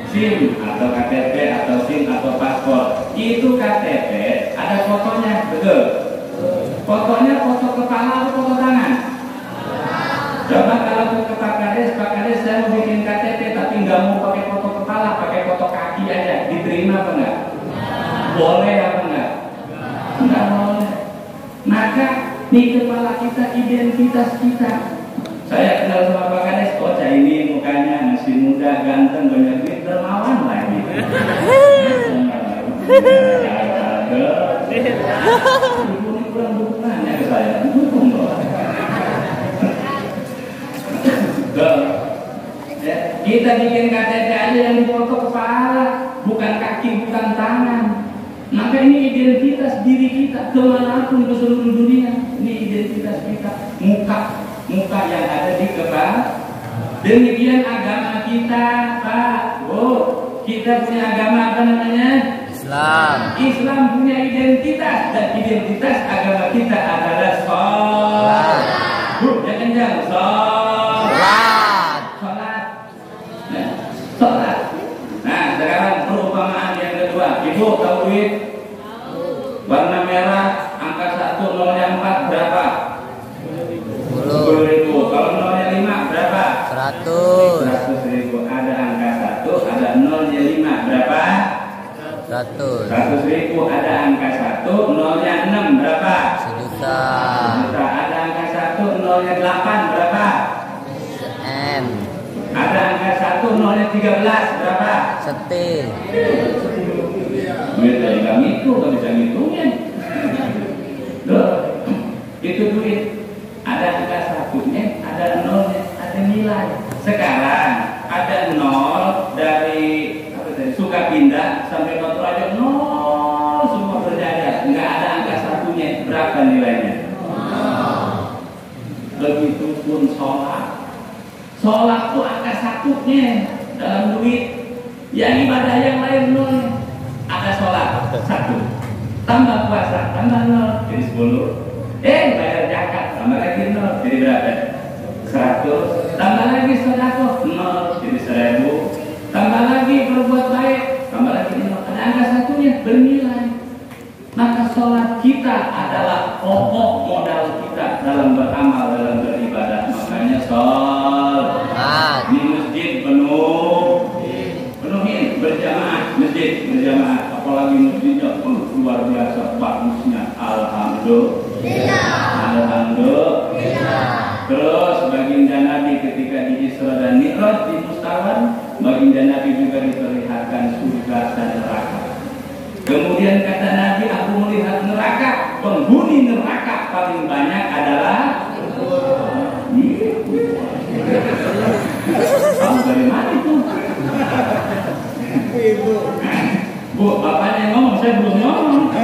SIM atau KTP atau SIM atau paspor. Itu KTP ada fotonya, betul? Fotonya foto kepala atau foto tangan? Coba kalau ke Pak Kades saya mau bikin KTP tapi nggak mau pakai foto kepala, pakai foto kaki aja, diterima apa enggak? Boleh apa enggak? Enggak boleh. Maka di kepala kita identitas kita. Saya kenal sama Pak Kades, cah ini mukanya masih muda, ganteng, banyak duit, dermawan lagi. Kurang dukungannya ke saya, dukung loh. Kita bikin KTP aja yang difoto kepala, bukan kaki, bukan tangan. Maka ini identitas diri kita kemanapun ke seluruh dunia. Ini identitas kita, muka yang ada di kepala. Demikian agama kita, Pak. Kita punya agama apa namanya? Islam punya identitas, dan identitas agama kita adalah sholat. Jangan sholat. Nah, sekarang perumpamaan yang kedua. Ibu tahu duit? Warna merah, angka 1, nolnya 4 berapa? 10.000. Kalau nolnya 5 berapa? 100.000. Ada angka 1, ada nolnya 5 berapa? 100.000. Ada angka 1, nolnya 6 berapa? 1.000.000. Ada angka 1, nolnya 8 berapa? Ada angka 1, nolnya 13 berapa? Duit dari kami itu gak bisa ngitungnya. Loh, itu duit. Ada angka 1-nya, ada nolnya, ada nilai. Sekarang ada nol dari suka pindah sampai Batu Raja, nol semua berjajar, nggak ada angka 1-nya. Berapa nilainya? Begitupun sholat. Sholat itu angka 1-nya dalam duit. Yang ibadah yang lain nol. Ada sholat 1, tambah puasa tambah 0 jadi 10. Bayar zakat tambah lagi 0 jadi berapa? 100. Tambah lagi sedekah 0 jadi 1000. Tambah lagi berbuat baik tambah lagi 0. Ada angka 1-nya. sholat kita adalah pokok modal kita dalam beramal, dalam beribadah. Makanya sholat di masjid penuhin berjamaah, masjid berjamaah, apalagi masjidnya luar biasa bagusnya. Alhamdulillah. Terus baginda Nabi ketika di Isra dan Mi'raj di Mustawan, baginda Nabi juga diperlihatkan surga dan neraka. Kemudian kata Nabi, aku melihat neraka, penghuni neraka paling banyak adalah kamu dari mana itu? Bu, bapaknya ngomong, saya belum ngomong.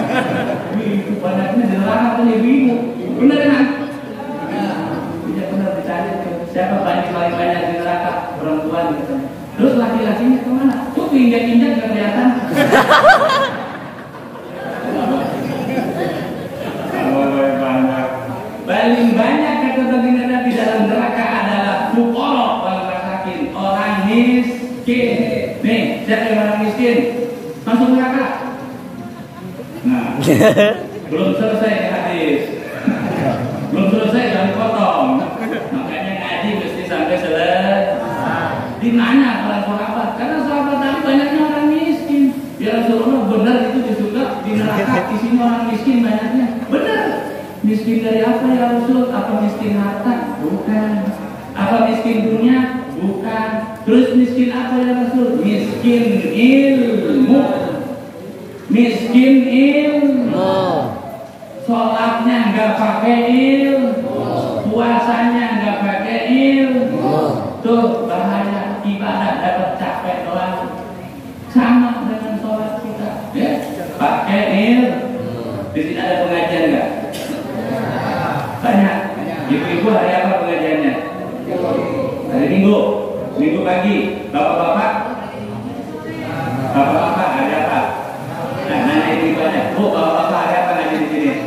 Itu banyaknya di neraka atau ibu? Benar kan? Tidak benar dicari siapa paling banyak di neraka? Perempuan gitu. Terus laki-lakinya kemana? Tuh injak-injak gak kelihatan. Paling banyak kata baginda Nabi dalam neraka adalah fuqara wal masakin, orang miskin. Nih, siapa yang orang miskin? Masuk neraka. Nah, belum selesai hadis. Belum selesai jangan potong. Makanya ngaji mesti sampai selesai. Dimana para sahabat? Karena sahabat tadi banyaknya orang miskin. Ya Rasulullah, benar itu disuka di neraka isinya orang miskin banyaknya. Benar. Miskin dari apa ya Rasul? Apa miskin harta? Bukan. Apa miskin dunia? Bukan. Terus miskin apa ya Rasul? Miskin ilmu. Miskin ilmu. Sholatnya nggak pakai ilmu, puasanya nggak pakai ilmu. Tuh bahaya, ibadah dapat capek doang. Sama dengan sholat kita, ya pakai ilmu. Di sini ada pengajian nggak? Banyak. Ibu-ibu hari apa pengajiannya? Hari Minggu. Minggu pagi. Bapak-bapak ada apa? Nah, nanya ibu aja. Bu, bapak-bapak ada apa ngaji di sini?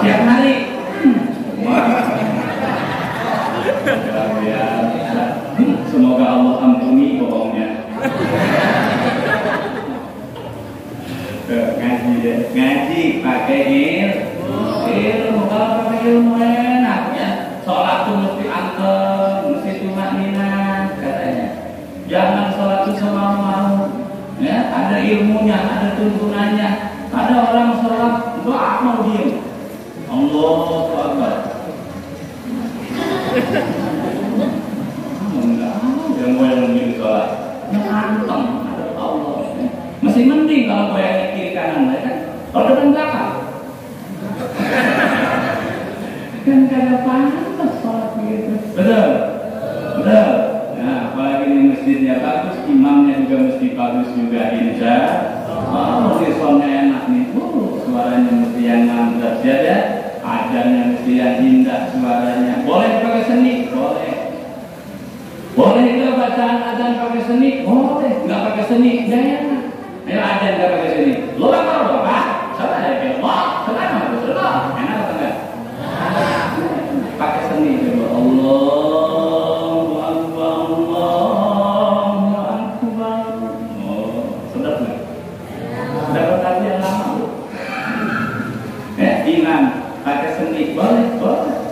Tiap hari. Semoga Allah ampuni bohongnya. Ngaji pakai ilmu. Kalau pakai ilmu enak ya. Sholat tuh mesti anteng, mesti tumanina katanya. Jangan sholat tuh semau-mau. Ya, ada ilmunya, ada tuntunannya. Ada orang sholat doa mau diem. Allahu Akbar. Yang mau yang lebih sholat, yang anteng ada Allah. Masih mending kalau goyang kiri kanan, kan? Kalau depan belakang, kan kada pantas sholat begitu. Betul. Nah, apalagi ini masjidnya bagus, imamnya juga mesti bagus juga, insya Allah. Sonnya enak nih, suaranya mesti yang mantap ya. Adanya mesti yang indah suaranya. Boleh pakai seni? Boleh. Boleh nggak bacaan adzan pakai seni? Boleh. Nggak pakai seni? Jangan. Ayo adzan nggak pakai seni. Lo apa? Salah ya, Allah. Salah. Enak atau enggak? Pakai seni coba. Allahu Akbar. Oh, sedap nggak? Dapat tadi yang lama bu. Imam pakai seni boleh.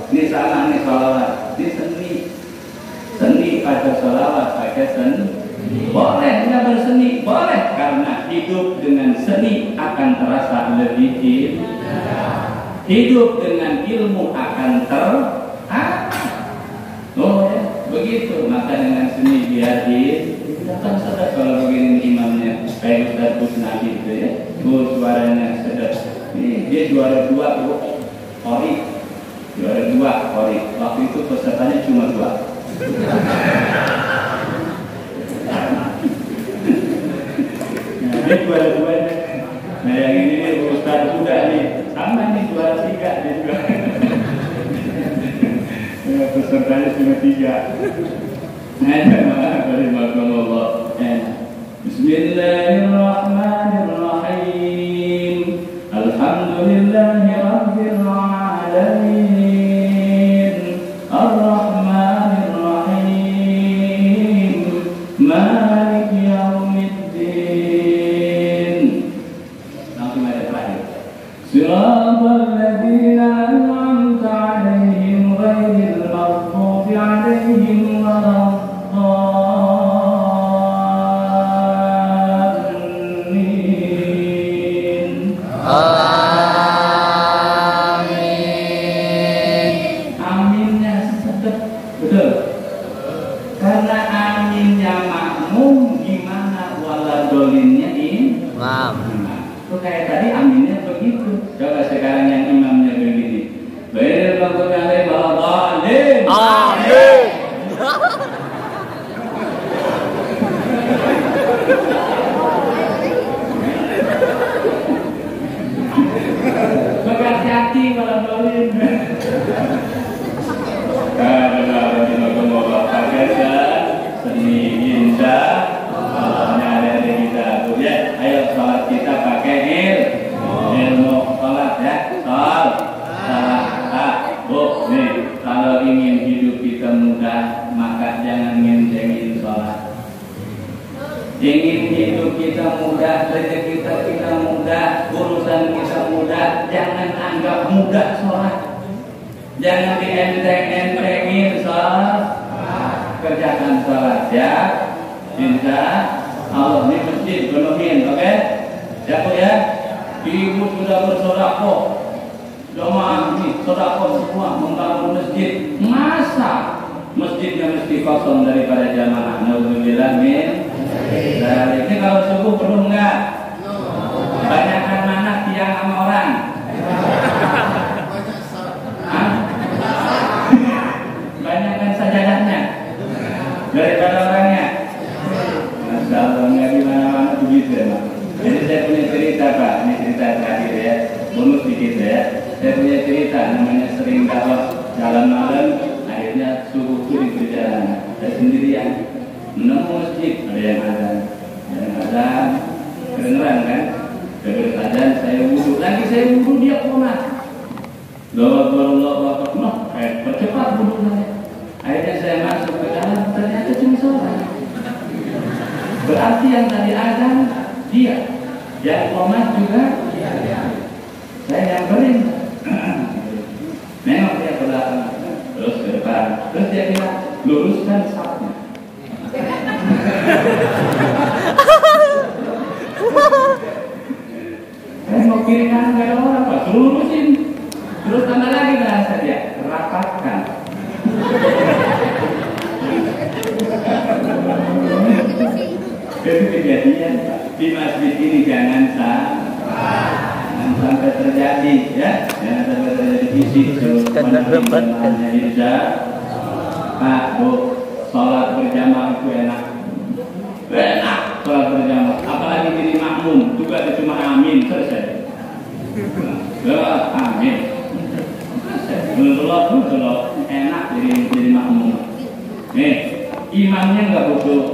Di sana nih sholawat, di seni pada sholawat pakai seni. Boleh nggak berseni? Boleh, karena hidup dengan seni akan terasa lebih indah. Hidup dengan ilmu akan oh ya, begitu. Maka dengan seni biar datang sedap. Kalau begini imamnya kayak Ustaz Kusnadi gitu ya, suaranya sedap. Dia juara 2 Ori. Juara 2 Ori. Waktu itu pesertanya cuma 2. Ini juara 2 nya. Nah yang ini Ustaz juga nih. Sama nih juara 3 dia juga. Pesertanya cuma 3. Nah Allah. Bismillahirrahmanirrahim. Alhamdulillahi Rabbil Alamin. Ar-Rahmanir Rahim. Maliki Yawmiddin. Langsung ada terakhir. Amin. Aminnya sedep, betul. Karena aminnya makmum, gimana waladolinnya ini? Ngam. Tuh kayak tadi aminnya begitu. Coba sekarang yang imamnya begini. Baik, maksudnya Amin. Amin. Hati-hati waladolin. Seni insya Allahnya ada di kita. Ya, ayo sholat kita pakai ilmu sholat ya. Sholat. Bu, nih, kalau ingin hidup kita mudah, maka jangan ngentengin sholat. Ingin hidup kita mudah, rezeki kita mudah, urusan kita mudah, jangan anggap mudah sholat. Jangan dienteng-entengin sholat. Kerjakan sholat ya. Insya Allah ini masjid penuhin, oke? Siapa ya? Ibu sudah bersodakoh. Jemaah ini sodakoh semua membangun masjid. Masa masjidnya mesti kosong daripada jamaah? Nauzubillah min. Nah, ini kalau subuh perlu enggak? Banyakkan mana tiang sama orang? Banyakkan sajadahnya daripada orangnya. Masya Allah, nggak di mana-mana begitu ya, Pak. Jadi saya punya cerita, Pak. Ini cerita terakhir ya, bonus dikit ya. Saya punya cerita, namanya sering dakwah jalan malam, akhirnya subuh itu di perjalanan. Saya sendirian, menemu masjid, ada yang azan, kedengeran kan? Begitu azan, saya wudhu, lagi saya wudhu dia komat. Allah, percepat wudhu saya. Akhirnya saya masuk ke dalam, ternyata cuma seorang. Berarti yang tadi azan dia, yang komat juga dia. Saya nyamperin, nengok dia ke belakang, terus ke depan, terus dia bilang, luruskan sapnya. Saya mau kiri kanan gak ada orang, Pak, lurusin. Terus tambah lagi bahasa dia, rapatkan. Itu kejadian, Pak. Di masjid ini jangan sampai terjadi ya, jangan sampai terjadi fisik. Semuanya insya Pak, Bu, sholat berjamaah itu enak, sholat berjamaah. Apalagi jadi makmum, juga cuma amin selesai. Amin. Menurut enak jadi makmum. Nih, imamnya nggak khusyuk,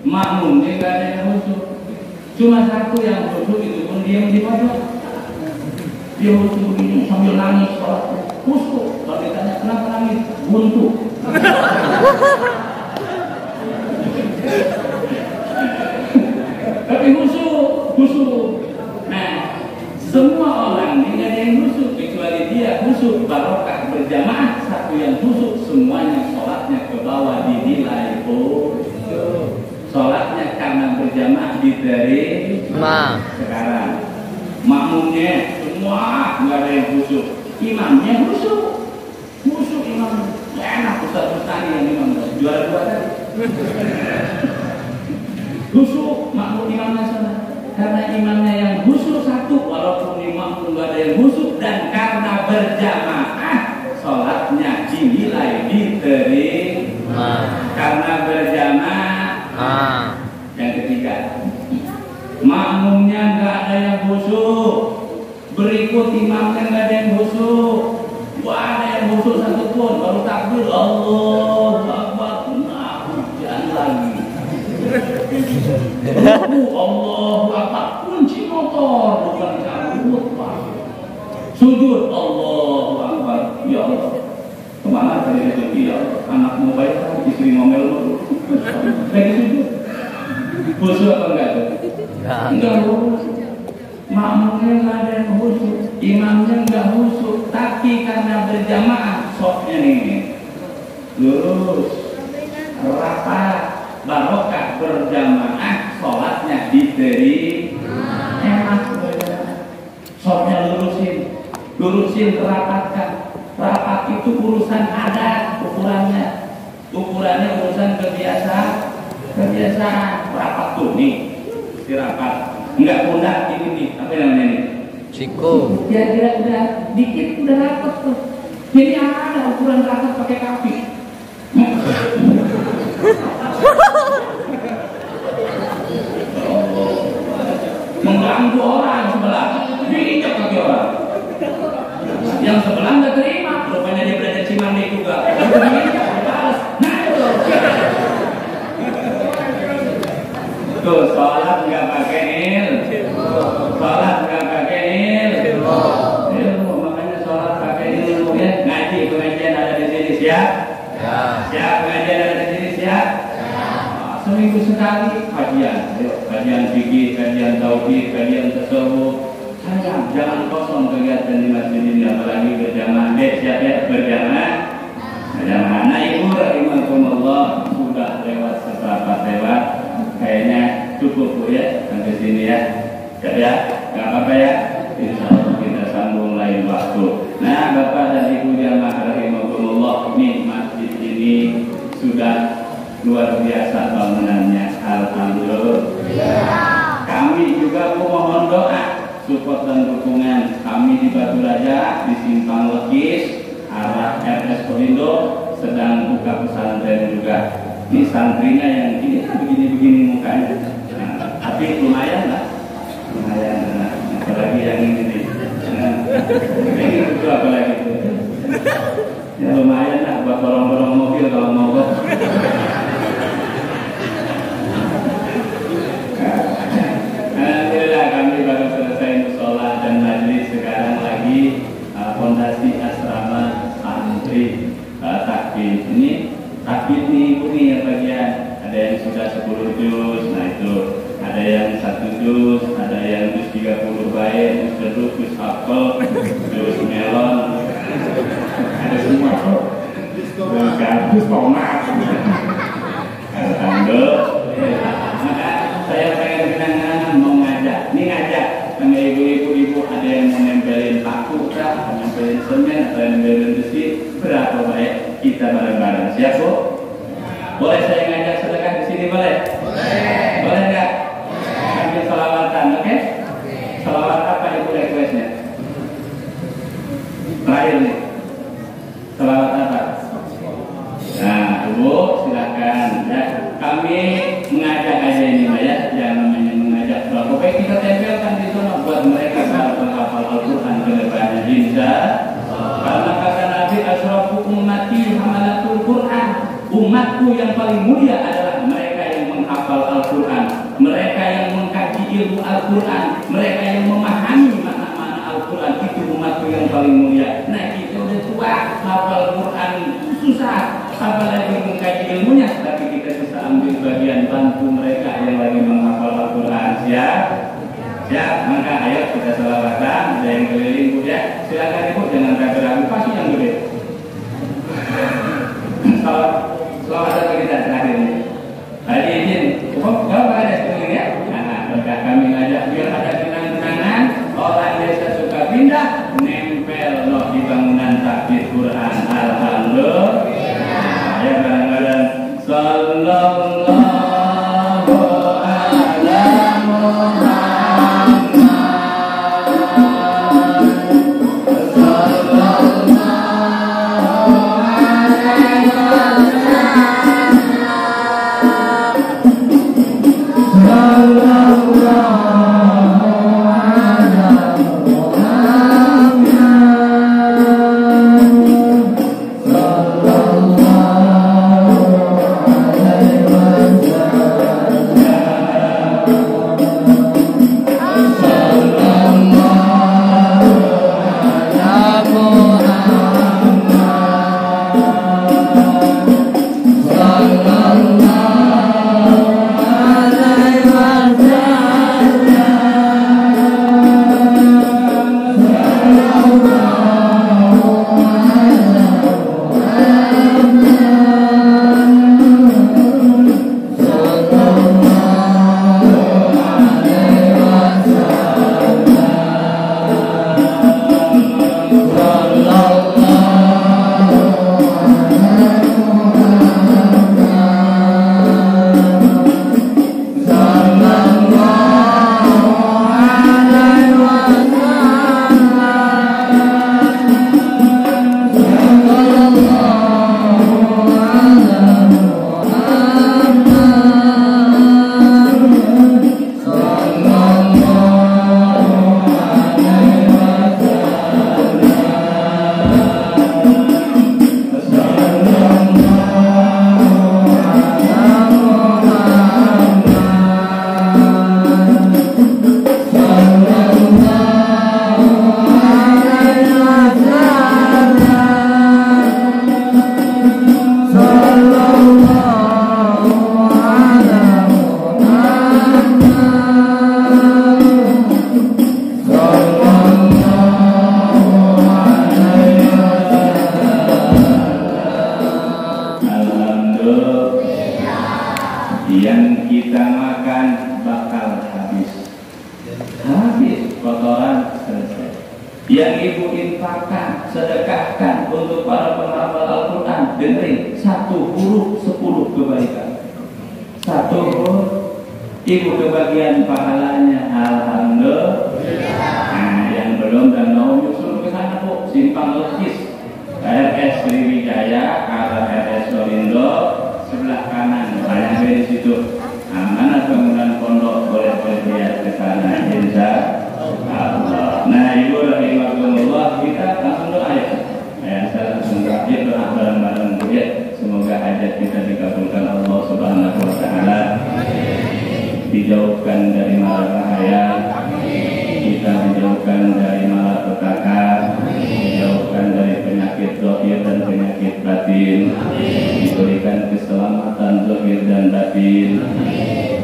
makmumnya nggak ada yang khusyuk. Cuma satu yang khusyuk itu pun diam di pojok. Dia khusyuk begini sambil nangis sholat. Khusyuk. Kalau ditanya kenapa nangis, buntu. Tapi khusyuk. Nah, semua orang ini nggak ada yang khusyuk kecuali dia khusyuk. Barokah berjamaah, satu yang khusyuk, semuanya sholatnya ke bawah dinilai sholatnya karena berjamaah diterima. Sekarang makmumnya semua nggak ada yang khusyuk, imamnya khusyuk imam enak, Ustaz Mustani yang imam juara 2 tadi. Khusyuk makmum imamnya sana. Karena imamnya yang khusyuk satu, walaupun imam nggak ada yang khusyuk, dan karena berjamaah sholatnya dinilai diterima. Karena berjamaah. Yang ketiga, makmumnya nggak ada yang khusyuk, berikut imamnya nggak ada yang khusyuk, nggak ada yang khusyuk satu pun, baru takbir Allahu Akbar, nah hujan lagi. Allahu Akbar, kunci motor bukan cabut, Pak. Sujud Allahu Akbar, ya Allah. Kemana tadi itu dia? Anak mau baik, istri ngomel dulu. Lagi sujud. Khusyuk apa enggak tuh? Enggak khusyuk. Makmumnya enggak ada yang khusyuk, imamnya enggak khusyuk, tapi karena berjamaah soknya nih lurus, rapat, barokah berjamaah, sholatnya diterima. Enak. sopnya lurusin, rapatkan. Rapat itu urusan adat, ukurannya urusan kebiasaan. Rapat tuh nih, si rapat nggak pundak ini nih, apa namanya nih? Ciko. Kira-kira udah dikit udah rapat tuh. Jadi ada ukuran rapat pakai kapi. Mengganggu orang sebelah, diinjak kaki orang. Yang sebelah nggak terima, rupanya dia belajar Cimande juga. Nah itu. Tuh sholat nggak pakai sholat nggak pakai ilmu, makanya sholat pakai ilmu ya. Ngaji pengajian ada di sini siap? Siap pengajian ada di sini siap? Seminggu sekali kajian fikih, kajian tauhid, kajian tasawuf. Sayang, jangan kosong kegiatan di masjid ini, apalagi berjamaah. Siap ya berjamaah. Nah ibu rahimakumullah, sudah lewat seberapa lewat. Kayaknya cukup Bu ya sampai sini ya. Ya, nggak apa-apa ya. Insya Allah kita sambung lain waktu. Nah Bapak dan Ibu jamaah rahimakumullah, nih masjid ini sudah luar biasa bangunannya, alhamdulillah. Kami juga mohon doa, support dan dukungan. Kami di Batu Raja, di Simpang Lekis, arah RS Korindo sedang buka pesantren juga. Ini santrinya yang ini begini-begini mukanya, tapi lumayan lah, lumayan. Apalagi yang ini nih, ini itu apalagi itu. Ya lumayan lah buat dorong-dorong mobil kalau mau. Alhamdulillah kami baru selesai musola dan majlis. Sekarang lagi fondasi asrama santri takbir. Ini takbir nih ibu nih yang bagian. Ada yang sudah 10 juz, nah itu. Ada yang 1 juz, ada yang juz 30 baik, juz jeruk, juz apel, juz melon. Ada semua kok. Juz tomat. Alhamdulillah. Saya pengen kenangan mau ngajak. Ini ngajak sama ibu-ibu ada yang mau nempelin paku, ada yang nempelin semen, ada yang nempelin besi. Berapa baik kita bareng-bareng. Siap Bu? Boleh saya ngajak sedekah di sini boleh? Boleh nggak? Sambil salawatan, oke? Salawat apa ibu requestnya? Terakhir nih. Salawat apa? Nah, Ibu silakan ya. Kami mengajak aja ini Mbak ya, yang namanya mengajak. Pokoknya kita tempelkan di sana buat mereka menghafal Al-Quran ke depannya insya. Karena kata Nabi asrafu ummati hamalatul Quran. Umatku yang paling mulia adalah mereka yang menghafal Al-Quran, mereka yang mengkaji ilmu Al-Quran, mereka yang memahami makna-makna Al-Quran. Itu umatku yang paling mulia. Nah kita udah tua, hafal Quran susah, apalagi mengkaji ilmunya. Tapi kita bisa ambil bagian bantu mereka yang lagi menghafal Al-Quran. Siap? Siap? Maka ayo kita selawatan. Ada yang keliling Bu ya. Silakan Ibu, jangan ragu-ragu. Pasti yang gede. Selawatan kita terakhir ini. Hari izin. Bapak ada sekeliling ya. Nah, berkah kami ngajak biar ada kenang-kenangan. Orang desa suka pindah, nempel loh di bangunan takbir Quran. Alhamdulillah. Ya kadang-kadang sallallahu ala Muhammad sallallahu alaihi wasallam yang ibu infakkan, sedekahkan untuk para penghafal Al-Quran, dengerin, 1 huruf 10 kebaikan. 1 huruf ibu kebagian pahalanya. Alhamdulillah. Nah, yang belum dan mau nyusul ke sana bu, simpang logis RS Sriwijaya, arah RS Solindo, sebelah kanan, banyak di situ. Mana bangunan pondok, boleh lihat ke sana, insya Allah. Nah, ibu rahimahumullah, kita langsung doa ya. Saya langsung terakhir doa bareng-bareng ya. Semoga hajat kita dikabulkan Allah Subhanahu wa Ta'ala, dijauhkan dari mara bahaya, kita dijauhkan dari malapetaka, dijauhkan dari penyakit zahir dan penyakit batin, diberikan keselamatan zahir dan batin,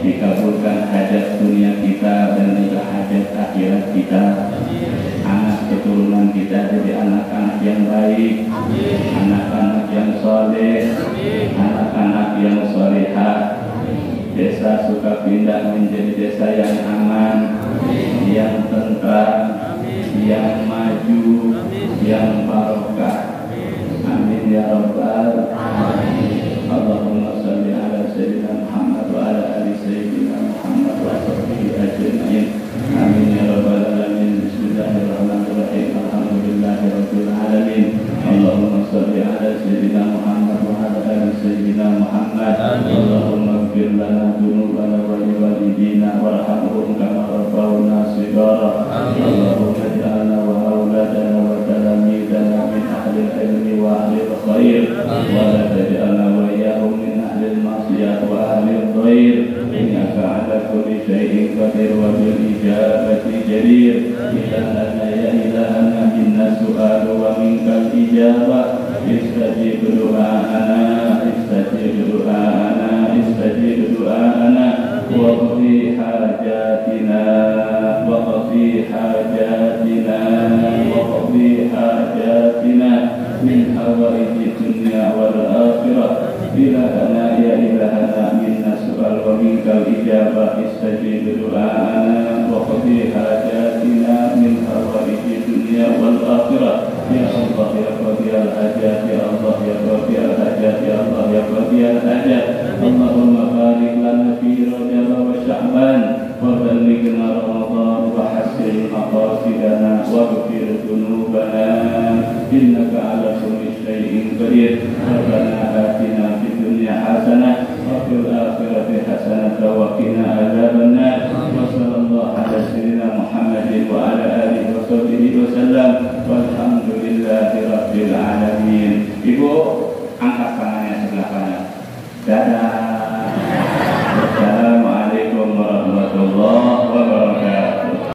dikabulkan hajat dunia kita dan juga hajat akhirat kita, anak keturunan kita jadi anak-anak yang baik, anak-anak yang soleh, anak-anak yang solehah. Desa Sukapindah menjadi desa yang aman, yang tentram, yang maju, yang barokah. Amin ya rabbal alamin. Allahumma shalli ala sayyidina Muhammad wa ala ali sayyidina Muhammad wa sahbihi ajma'in. Amin ya rabbal alamin. Bismillahirrahmanirrahim. Alhamdulillahi rabbil alamin. Allahumma shalli ala sayyidina Muhammad wa ala ali sayyidina Muhammad. Allahumma ighfir lana dzunubana wa liwalidina warhamhum kama rabbawna shighara. Allahumma ij'alna wa auladana wa talamidana min ahli al-ilmi wa ahli al-khair, wa la taj'alna wa iyyahum min ahli al-ma'siyah wa ahli al-dhair. Innaka ala kulli shay'in qadir wa bil ijabati jadir. Ilahana ya ilahana inna su'alu wa minkal ijabah. Istajib du'a'ana, istajib du'a'ana, istajib du'a'ana, wa qdi hajatina, wa qdi hajatina, wa qdi hajatina min hawaiji dunya wal akhirah. Ilahana ya ilahana minna su'al wa minkal ijabah. Istajib du'a'ana, wa qdi hajatina min hawaiji dunya wal akhirah. Ya Allah ya Qadiyal hajat, ya Allah ya Qadiyal hajat, ya Allah ya Qadiyal hajat. Allahumma barik lana fi Rajab wa Sya'ban, wa ballighna Ramadan, wa hassin maqasidana, wa ghfir dzunubana, innaka ala kulli syai'in qadir. Rabbana atina fid dunya hasanah wa fil akhirati hasanah wa qina adzabannar. Wa sallallahu ala sayyidina Muhammadin wa ala alihi wa sahbihi wa sallam. Walhamdulillahi rabbil alamin. Ibu angkat tangannya sebelah kanan. Dadah.